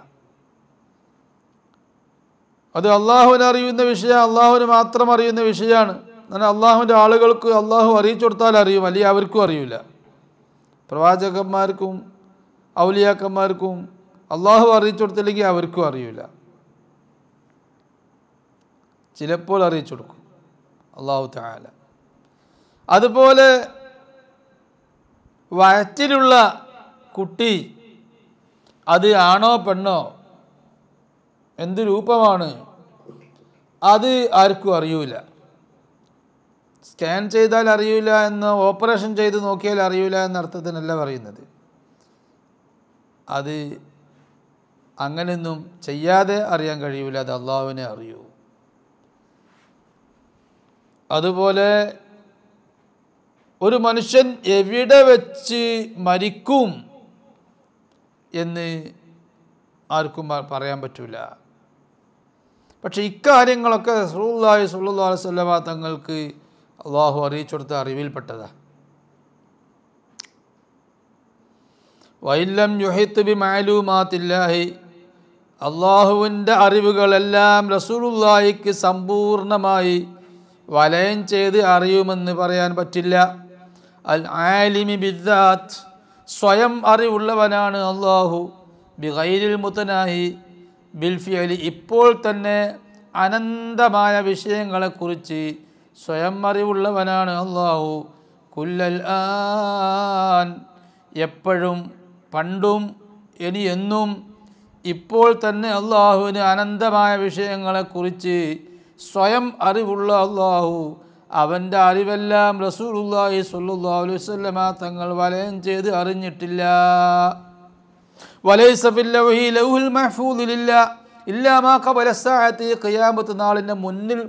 അത് അള്ളാഹുവിനെ അറിയുന്ന വിഷയം, അള്ളാഹുവിന് മാത്രം അറിയുന്ന വിഷയമാണ്. എന്നാൽ അള്ളാഹുവിൻ്റെ ആളുകൾക്ക് അള്ളാഹു അറിയിച്ചു കൊടുത്താൽ അറിയും, അല്ലെങ്കിൽ അവർക്കും അറിയില്ല. പ്രവാചകന്മാർക്കും ഔലിയാക്കന്മാർക്കും അള്ളാഹു അറിയിച്ചു കൊടുത്തില്ലെങ്കിൽ അവർക്കും അറിയില്ല. ചിലപ്പോൾ അറിയിച്ചു കൊടുക്കും അള്ളാഹു തആല. അതുപോലെ വയറ്റിലുള്ള കുട്ടി അത് ആണോ പെണ്ണോ, എന്ത് രൂപമാണ്, അത് ആർക്കും അറിയില്ല. സ്കാൻ ചെയ്താൽ അറിയില്ല എന്ന്, ഓപ്പറേഷൻ ചെയ്ത് നോക്കിയാൽ അറിയില്ല എന്ന അർത്ഥത്തിനല്ല പറയുന്നത്. അത് അങ്ങനെയൊന്നും ചെയ്യാതെ അറിയാൻ കഴിയില്ല, അത് അള്ളാഹുവിനെ അറിയൂ. അതുപോലെ ഒരു മനുഷ്യൻ എവിടെ വെച്ച് മരിക്കും എന്ന് ആർക്കും പറയാൻ പറ്റില്ല. പക്ഷെ ഇക്കാര്യങ്ങളൊക്കെ റസൂലുള്ളാഹി സ്വല്ലല്ലാഹു അലൈഹി വസല്ലമ തങ്ങൾക്ക് അള്ളാഹു അറിയിച്ചു കൊടുത്ത അറിവിൽപ്പെട്ടതാണ്. വഇല്ലം യുഹിത്ത് ബിമഅലൂമാത്തില്ലാഹി, അള്ളാഹുവിൻ്റെ അറിവുകളെല്ലാം റസൂലുള്ളാഹിക്ക് സമ്പൂർണമായി വലയം ചെയ്ത് അറിയുമെന്ന് പറയാൻ പറ്റില്ല. അൽ ആലിമി ബിദ്ദാത്ത്, സ്വയം അറിവുള്ളവനാണ് അള്ളാഹു. ബിഗൈരിൽ മുതനാഹി ബിൽ ഫിഅലി, ഇപ്പോൾ തന്നെ അനന്തമായ വിഷയങ്ങളെക്കുറിച്ച് സ്വയം അറിവുള്ളവനാണ് അള്ളാഹു. കുല്ലൽ ആൻ, എപ്പോഴും, പണ്ടും ഇനി എന്നും, ഇപ്പോൾ തന്നെ അള്ളാഹുവിന് അനന്തമായ വിഷയങ്ങളെക്കുറിച്ച് സ്വയം അറിവുള്ള അള്ളാഹു, അവൻ്റെ അറിവെല്ലാം റസൂലുള്ളാഹി സ്വല്ലല്ലാഹു അലൈഹി വസല്ലമ തങ്ങൾ വലയം ചെയ്ത് അറിഞ്ഞിട്ടില്ല. വലൈസ ഫിൽ ലൗഹി ലൗഹുൽ മഹ്ഫൂദിലില്ല ഇല്ലാ മാ ഖബല സഅതി, ഖിയാമത്ത് നാളിൻ്റെ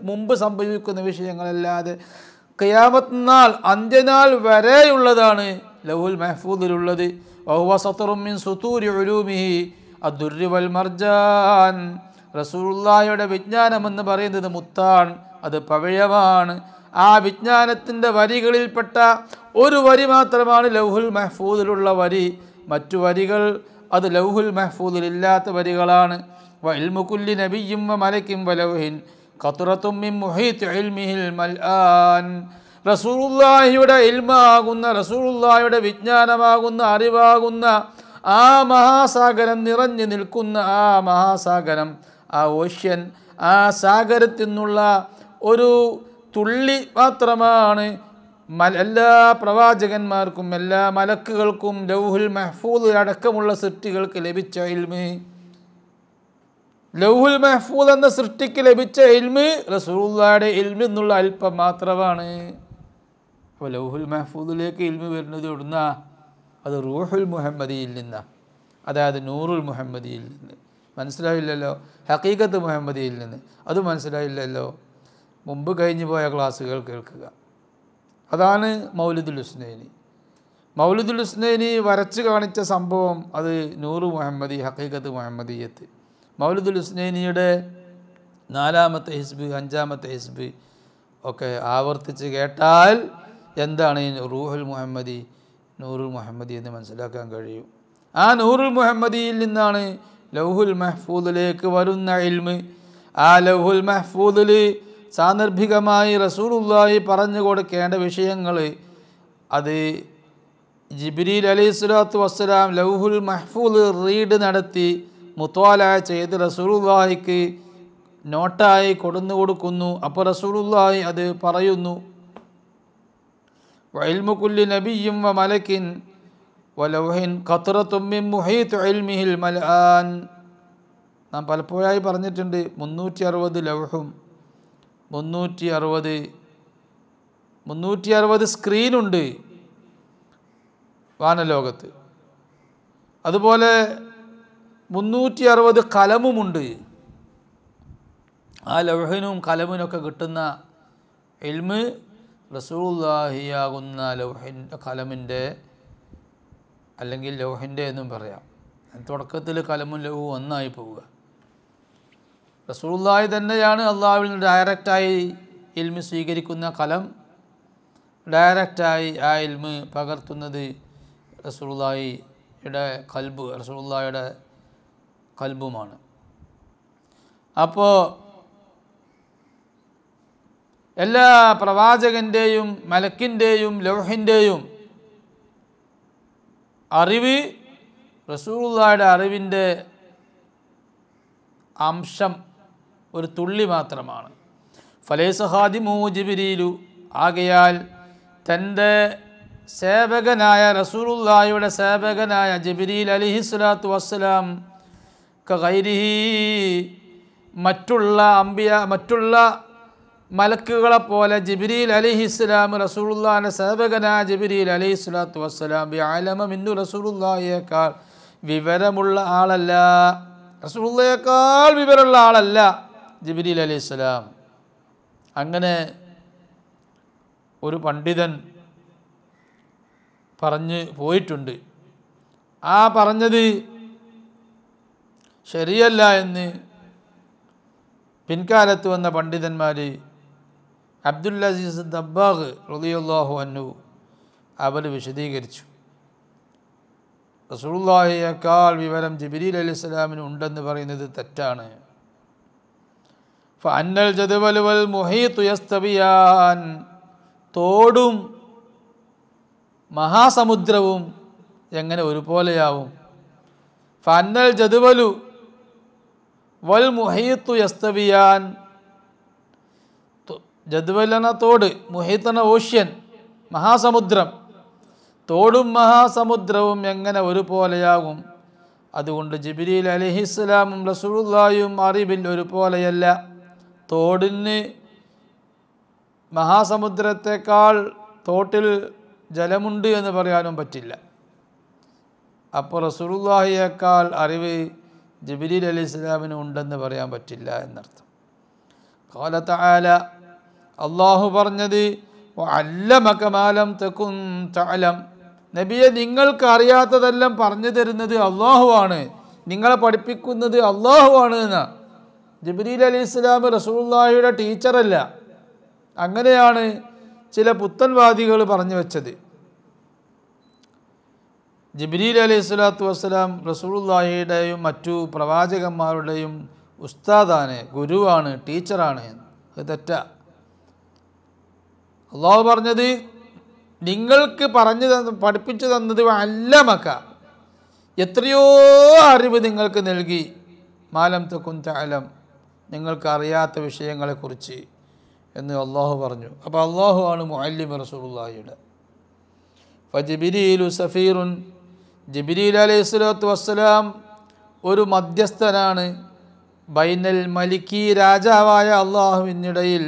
മുമ്പ് സംഭവിക്കുന്ന വിഷയങ്ങളല്ലാതെ ഖിയാമത്ത് നാൾ, അന്ത്യനാൾ വരെയുള്ളതാണ് ലൗഹുൽ മഹ്ഫൂദിലുള്ളത്. വഹുവ സത്റും മിൻ സുതൂരി ഉലൂമിഹി അദ്ദുർരി വൽ മർജാൻ, റസൂലുള്ളാഹിയുടെ വിജ്ഞാനമെന്ന് പറയുന്നത് മുത്താണ്, അത് പവിഴമാണ്. ആ വിജ്ഞാനത്തിൻ്റെ വരികളിൽപ്പെട്ട ഒരു വരി മാത്രമാണ് ലൗഹുൽ മഹ്ഫൂദിലുള്ള വരി. മറ്റു വരികൾ അത് ലൗഹുൽ മഹ്ഫൂദിലില്ലാത്ത വരികളാണ്. വ ഇൽമു കുല്ലി നബിയ്യിൻ വ മലക്കിൻ വ ലൗഹിൻ ഖത്റത്തും മിൻ മുഹീത്ത് ഇൽമിഹിൽ മൽആൻ, റസൂലുള്ളാഹിയുടെ ഇൽമാകുന്ന, റസൂലുള്ളാഹിയുടെ വിജ്ഞാനമാകുന്ന, അറിവാകുന്ന ആ മഹാസാഗരം, നിറഞ്ഞു നിൽക്കുന്ന ആ മഹാസാഗരം, ആ ഓഷ്യൻ, ആ സാഗരത്തിൽ നിന്നുള്ള ഒരു തുള്ളി മാത്രമാണ് എല്ലാ പ്രവാചകന്മാർക്കും എല്ലാ മലക്കുകൾക്കും ലൗഹുൽ മഹ്ഫൂദ് അടക്കമുള്ള സൃഷ്ടികൾക്ക് ലഭിച്ച ഇൽമ്. ലൗഹുൽ മഹ്ഫൂദ് എന്ന സൃഷ്ടിക്ക് ലഭിച്ച ഇൽമ് റസൂലുള്ളാഹിയുടെ ഇൽമിൽ നിന്നുള്ള അല്പം മാത്രമാണ്. അപ്പോൾ ലൗഹുൽ മഹ്ഫൂദിലേക്ക് ഇൽമ് വരുന്നത് എവിടുന്നാ? അത് റൂഹുൽ മുഹമ്മദിയിൽ നിന്നാണ്, അതായത് നൂറുൽ മുഹമ്മദിയിൽ നിന്ന്. മനസ്സിലായില്ലല്ലോ? ഹഖീഖത്ത് മുഹമ്മദിയിൽ നിന്ന് അത് മനസ്സിലായില്ലല്ലോ? മുമ്പ് കഴിഞ്ഞു പോയ ക്ലാസ്സുകൾ കേൾക്കുക. അതാണ് മൗലിദുൽ ഹുസ്നൈനി. മൗലിദുൽ ഹുസ്നൈനി വരച്ച് കാണിച്ച സംഭവം അത് നൂറ് മുഹമ്മദി, ഹഖീഖത്ത് മുഹമ്മദിയത്ത്. മൗലിദുൽ ഹുസ്നൈനിയുടെ 4-ാമത്തെ ഹിസ്ബ്, 5-ാമത്തെ ഹിസ്ബ് ഒക്കെ ആവർത്തിച്ച് കേട്ടാൽ എന്താണ് ഈ റൂഹുൽ മുഹമ്മദി, നൂറുൽ മുഹമ്മദി എന്ന് മനസ്സിലാക്കാൻ കഴിയും. ആ നൂറുൽ മുഹമ്മദിയിൽ നിന്നാണ് ലൗഹുൽ മഹ്ഫൂദിലേക്ക് വരുന്ന ഇൽമ്. ആ ലൗഹുൽ മഹ്ഫൂദിൽ സാന്ദർഭികമായി റസൂലുള്ളാഹി പറഞ്ഞു കൊടുക്കേണ്ട വിഷയങ്ങൾ അത് ജിബ്രീൽ അലൈഹിസ്സലാത്തു വസ്സലാം ലൗഹുൽ മഹ്ഫൂദ് റീഡ് നടത്തി മുത്വാല ചെയ്ത് റസൂലുള്ളാഹിക്ക് നോട്ടായി കൊടുന്നു കൊടുക്കുന്നു. അപ്പോൾ റസൂലുള്ളാഹി അത് പറയുന്നു. വഇൽമു കുല്ലി നബിയ്യിൻ വ മലക്കിൻ വലൗഹിൻ ഖത്റത്തും മിൻ മുഹീത്ത് ഇൽമിഹിൽ മൽആൻ. നാം പലപ്പോഴായി പറഞ്ഞിട്ടുണ്ട്, 360 ലൗഹും 360 സ്ക്രീനുണ്ട് വാനലോകത്ത്. അതുപോലെ 360 കലമുമുണ്ട്. ആ ലൗഹിനും കലമിനൊക്കെ കിട്ടുന്ന ഇൽമ് റസൂലുള്ളാഹിയാകുന്ന ലൗഹിൻ്റെ, കലമിൻ്റെ അല്ലെങ്കിൽ ലൗഹിൻ്റെ എന്നും പറയാം. തുടക്കത്തിൽ കലമും ലൗഹും ഒന്നായി പോവുക. റസൂലുള്ളാഹി തന്നെയാണ് അള്ളാഹുവിൽ നിന്ന് ഡയറക്റ്റായി ഇൽമ് സ്വീകരിക്കുന്ന കലം, ഡയറക്റ്റായി ആ ഇൽമ് പകർത്തുന്നത് റസൂലുള്ളാഹിയുടെ ഖൽബ്, റസൂലുള്ളാഹിയുടെ ഖൽബുമാണ്. അപ്പോൾ എല്ലാ പ്രവാചകൻ്റെയും മലക്കിൻ്റെയും ലൗഹിൻ്റെയും അറിവ് റസൂലുള്ളാഹിയുടെ അറിവിൻ്റെ അംശം ഒരു തുള്ളി മാത്രമാണ്. ഫലൈസ ഖാദിമു ജിബ്രീലു, ആകയാൽ തൻ്റെ സേവകനായ റസൂലുള്ളാഹിയുടെ സേവകനായ ജിബ്രീൽ അലൈഹിസ്സലാത്തു വസ്സലാം കഗൈരിഹി, മറ്റുള്ള മലക്കുകളെപ്പോലെ ജിബ്രീൽ അലൈഹിസ്സലാം റസൂലുള്ളാഹിയുടെ സേവകനായ ജിബ്രീൽ അലൈഹിസ്സലാത്തു വസ്സലാം ബിഅലമ മിന്നു, റസൂലുള്ളാഹിയേക്കാൾ വിവരമുള്ള ആളല്ല, റസൂലുള്ളാഹിയേക്കാൾ വിവരമുള്ള ആളല്ല ജിബ്രീൽ അലൈഹിസ്സലാം. അങ്ങനെ ഒരു പണ്ഡിതൻ പറഞ്ഞു പോയിട്ടുണ്ട്. ആ പറഞ്ഞത് ശരിയല്ല എന്ന് പിൻകാലത്ത് വന്ന പണ്ഡിതന്മാർ അബ്ദുൽ അസീസ് ദബ്ബാഗ് റളിയല്ലാഹു അൻഹു അവർ വിശദീകരിച്ചു. റസൂലുള്ളാഹിയേക്കാൾ വിവരം ജിബ്രീൽ അലൈഹിസ്സലാമിന് ഉണ്ടെന്ന് പറയുന്നത് തെറ്റാണ്. ഫഅന്നൽ ജദവൽ വൽ മുഹീത്ത് യസ്തവിയാൻ, തോടും മഹാസമുദ്രവും എങ്ങനെ ഒരുപോലെയാവും? ഫഅന്നൽ ജദവലു വൽ മുഹീത്ത് യസ്തവിയാൻ, ജദ്വൽ എന്ന തോട്, മുഹീത്ത് എന്ന ഓഷ്യൻ, മഹാസമുദ്രം. തോടും മഹാസമുദ്രവും എങ്ങനെ ഒരുപോലെയാകും? അതുകൊണ്ട് ജിബ്രീൽ അലൈഹിസ്സലാമും റസൂലുള്ളാഹിയും അറിവിൽ ഒരുപോലെയല്ല. തോടിന് മഹാസമുദ്രത്തെക്കാൾ തോട്ടിൽ ജലമുണ്ട് എന്ന് പറയാനും പറ്റില്ല. അപ്പോൾ റസൂലുള്ളാഹിയേക്കാൾ അറിവ് ജിബ്രീൽ അലൈഹിസ്സലാമിന് ഉണ്ടെന്ന് പറയാൻ പറ്റില്ല എന്നർത്ഥം. ഖാല തആല, അല്ലാഹു പറഞ്ഞത് വഅല്ലമക മാ ലം തകുൻ തഅലം, നബിയെ നിങ്ങൾക്ക് അറിയാത്തതെല്ലാം പറഞ്ഞു തരുന്നത് അല്ലാഹുവാണ്, നിങ്ങളെ പഠിപ്പിക്കുന്നത് അല്ലാഹുവാണ് എന്നാ. ജിബ്രീൽ അലൈഹിസ്സലാം റസൂലുള്ളാഹിയുടെ ടീച്ചറല്ല. അങ്ങനെയാണ് ചില പുത്തൻവാദികൾ പറഞ്ഞു വെച്ചത്. ജിബ്രീൽ അലൈഹിസ്സലാത്തു വസ്സലാം റസൂലുള്ളാഹിയുടെയും മറ്റു പ്രവാചകന്മാരുടെയും ഉസ്താദാണ്, ഗുരുവാണ്, ടീച്ചറാണ്. അത് തെറ്റാ. അള്ളാഹു പറഞ്ഞത് നിങ്ങൾക്ക് പഠിപ്പിച്ചു തന്നത് അല്ലമക, എത്രയോ അറിവ് നിങ്ങൾക്ക് നൽകി, മാലം തകുൻ തഅലം, നിങ്ങൾക്ക് അറിയാത്ത വിഷയങ്ങളെക്കുറിച്ച് എന്ന് അള്ളാഹു പറഞ്ഞു. അപ്പോൾ അള്ളാഹു ആണ് മുഅല്ലിം റസൂലുള്ളാഹിയുടെ. ഫജിബ്രീലു സഫീറുൻ, ജിബ്രീൽ അലൈഹിസ്സലാത്തു വസ്സലാം ഒരു മധ്യസ്ഥനാണ്, ബൈനൽ മലിക്കി, രാജാവായ അള്ളാഹുവിനിടയിൽ,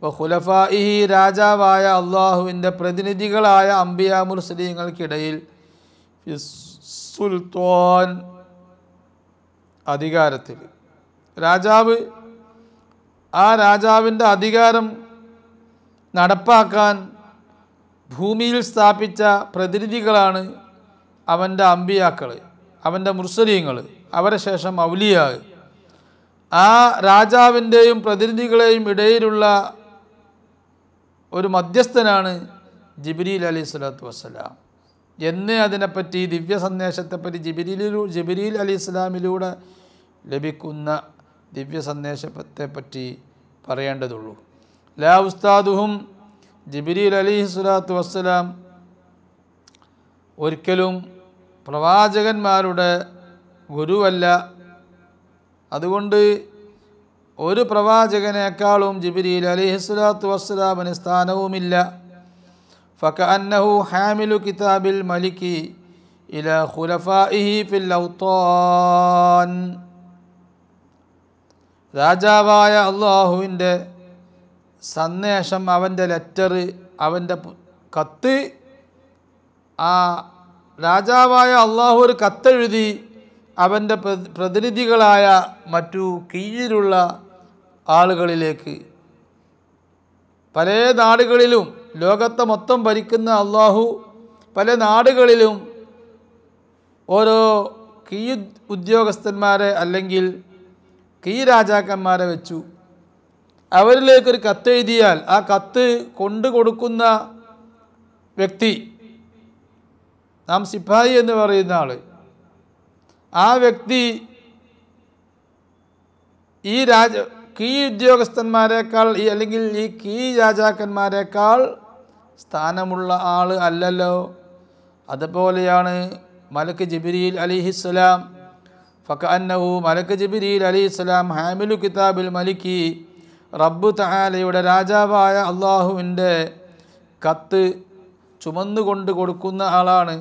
വഖുലഫാഇഹി, രാജാവായ അള്ളാഹുവിൻ്റെ പ്രതിനിധികളായ അംബിയാ മുർസലീങ്ങൾക്കിടയിൽ, സുൽത്താൻ, അധികാരത്തിൽ. രാജാവ് ആ രാജാവിൻ്റെ അധികാരം നടപ്പാക്കാൻ ഭൂമിയിൽ സ്ഥാപിച്ച പ്രതിനിധികളാണ് അവൻ്റെ അമ്പിയാക്കൾ, അവൻ്റെ മുർസലീങ്ങൾ, അവരെ ശേഷം ഔലിയാ. ആ രാജാവിൻ്റെയും പ്രതിനിധികളെയും ഇടയിലുള്ള ഒരു മധ്യസ്ഥനാണ് ജിബ്രീൽ അലൈഹിസ്സലാത്തു വസ്സലാം എന്ന് അതിനെപ്പറ്റി, ദിവ്യ സന്ദേശത്തെപ്പറ്റി ജിബ്രീൽ അലൈഹിസ്സലാമിലൂടെ ലഭിക്കുന്ന ദിവ്യ സന്ദേശത്തെപ്പറ്റി പറയേണ്ടതുള്ളൂ. ലാ ഉസ്താദുഹും, ജിബ്രീൽ അലൈഹിസ്സലാത്തു വസ്സലാം ഒരിക്കലും പ്രവാചകന്മാരുടെ ഗുരുവല്ല. അതുകൊണ്ട് ഒരു പ്രവാചകനേക്കാളും ജിബ്രീൽ അലൈഹിസ്സലാത്തു വസ്സലാമിന് സ്ഥാനവുമില്ല. ഫകഅന്നഹു ഹാമിലു കിതാബിൽ മലിക്കി ഇലാ ഖുലഫാഇഹി ഫിൽ ഔത്താൻ, രാജാവായ അള്ളാഹുവിൻ്റെ സന്ദേശം, അവൻ്റെ ലെറ്റർ, അവൻ്റെ കത്ത്, ആ രാജാവായ അള്ളാഹു ഒരു കത്തെഴുതി അവൻ്റെ പ്രതിനിധികളായ മറ്റു കീഴിലുള്ള ആളുകളിലേക്ക്, പല നാടുകളിലും, ലോകത്തെ മൊത്തം ഭരിക്കുന്ന അള്ളാഹു പല നാടുകളിലും ഓരോ കീ ഉദ്യോഗസ്ഥന്മാരെ അല്ലെങ്കിൽ കീ രാജാക്കന്മാരെ വെച്ചു. അവരിലേക്കൊരു കത്തെഴുതിയാൽ ആ കത്ത് കൊണ്ടു കൊടുക്കുന്ന വ്യക്തി നാം സിപ്പാഹി എന്ന് പറയുന്ന ആൾ, ആ വ്യക്തി ഈ കീഴ് ഉദ്യോഗസ്ഥന്മാരെക്കാൾ അല്ലെങ്കിൽ ഈ കീഴ് രാജാക്കന്മാരെക്കാൾ സ്ഥാനമുള്ള ആൾ അല്ലല്ലോ. അതുപോലെയാണ് മലക്ക് ജിബ്രീൽ അലൈഹിസ്സലാം. ഫകഅന്നഹു മലക്ക് ജിബ്രീൽ അലൈഹിസ്സലാം ഹാമിലു കിതാബിൽ മലിക്കി, റബ്ബ് തആലയുടെ രാജാവായ അള്ളാഹുവിൻ്റെ കത്ത് ചുമന്നുകൊണ്ട് കൊടുക്കുന്ന ആളാണ്.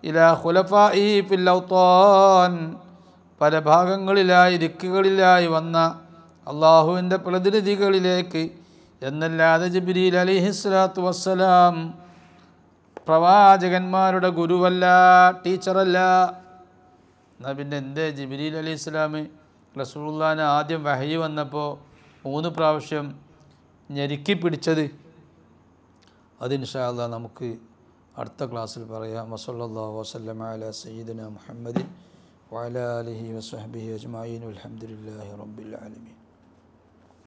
ഇലാ ഖുലഫാഇ ഫിൽ ഔത്താൻ, പല ഭാഗങ്ങളിലായി ദിക്കുകളിലായി വന്ന അള്ളാഹുവിൻ്റെ പ്രതിനിധികളിലേക്ക് എന്നല്ലാതെ ജിബ്രീൽ അലൈഹിസ്സലാത്തു വസ്സലാം പ്രവാചകന്മാരുടെ ഗുരുവല്ല, ടീച്ചറല്ല. എന്നാൽ പിന്നെ എന്തേ ജിബ്രീൽ അലൈഹിസ്സലാം റസൂലുള്ളാഹിനെ ആദ്യം വഹയി വന്നപ്പോൾ 3 പ്രാവശ്യം ഞെരുക്കി പിടിച്ചത്? അത് ഇൻഷാ അല്ലാഹ് നമുക്ക് അടുത്ത ക്ലാസ്സിൽ പറയാം. വസല്ലല്ലാഹു വസല്ലമ അലാ സയ്യിദിന മുഹമ്മദിൻ വഅലാ ആലിഹി വസഹ്ബിഹി അജ്മഈൻ വൽഹംദുലില്ലാഹി റബ്ബിൽ ആലമീൻ.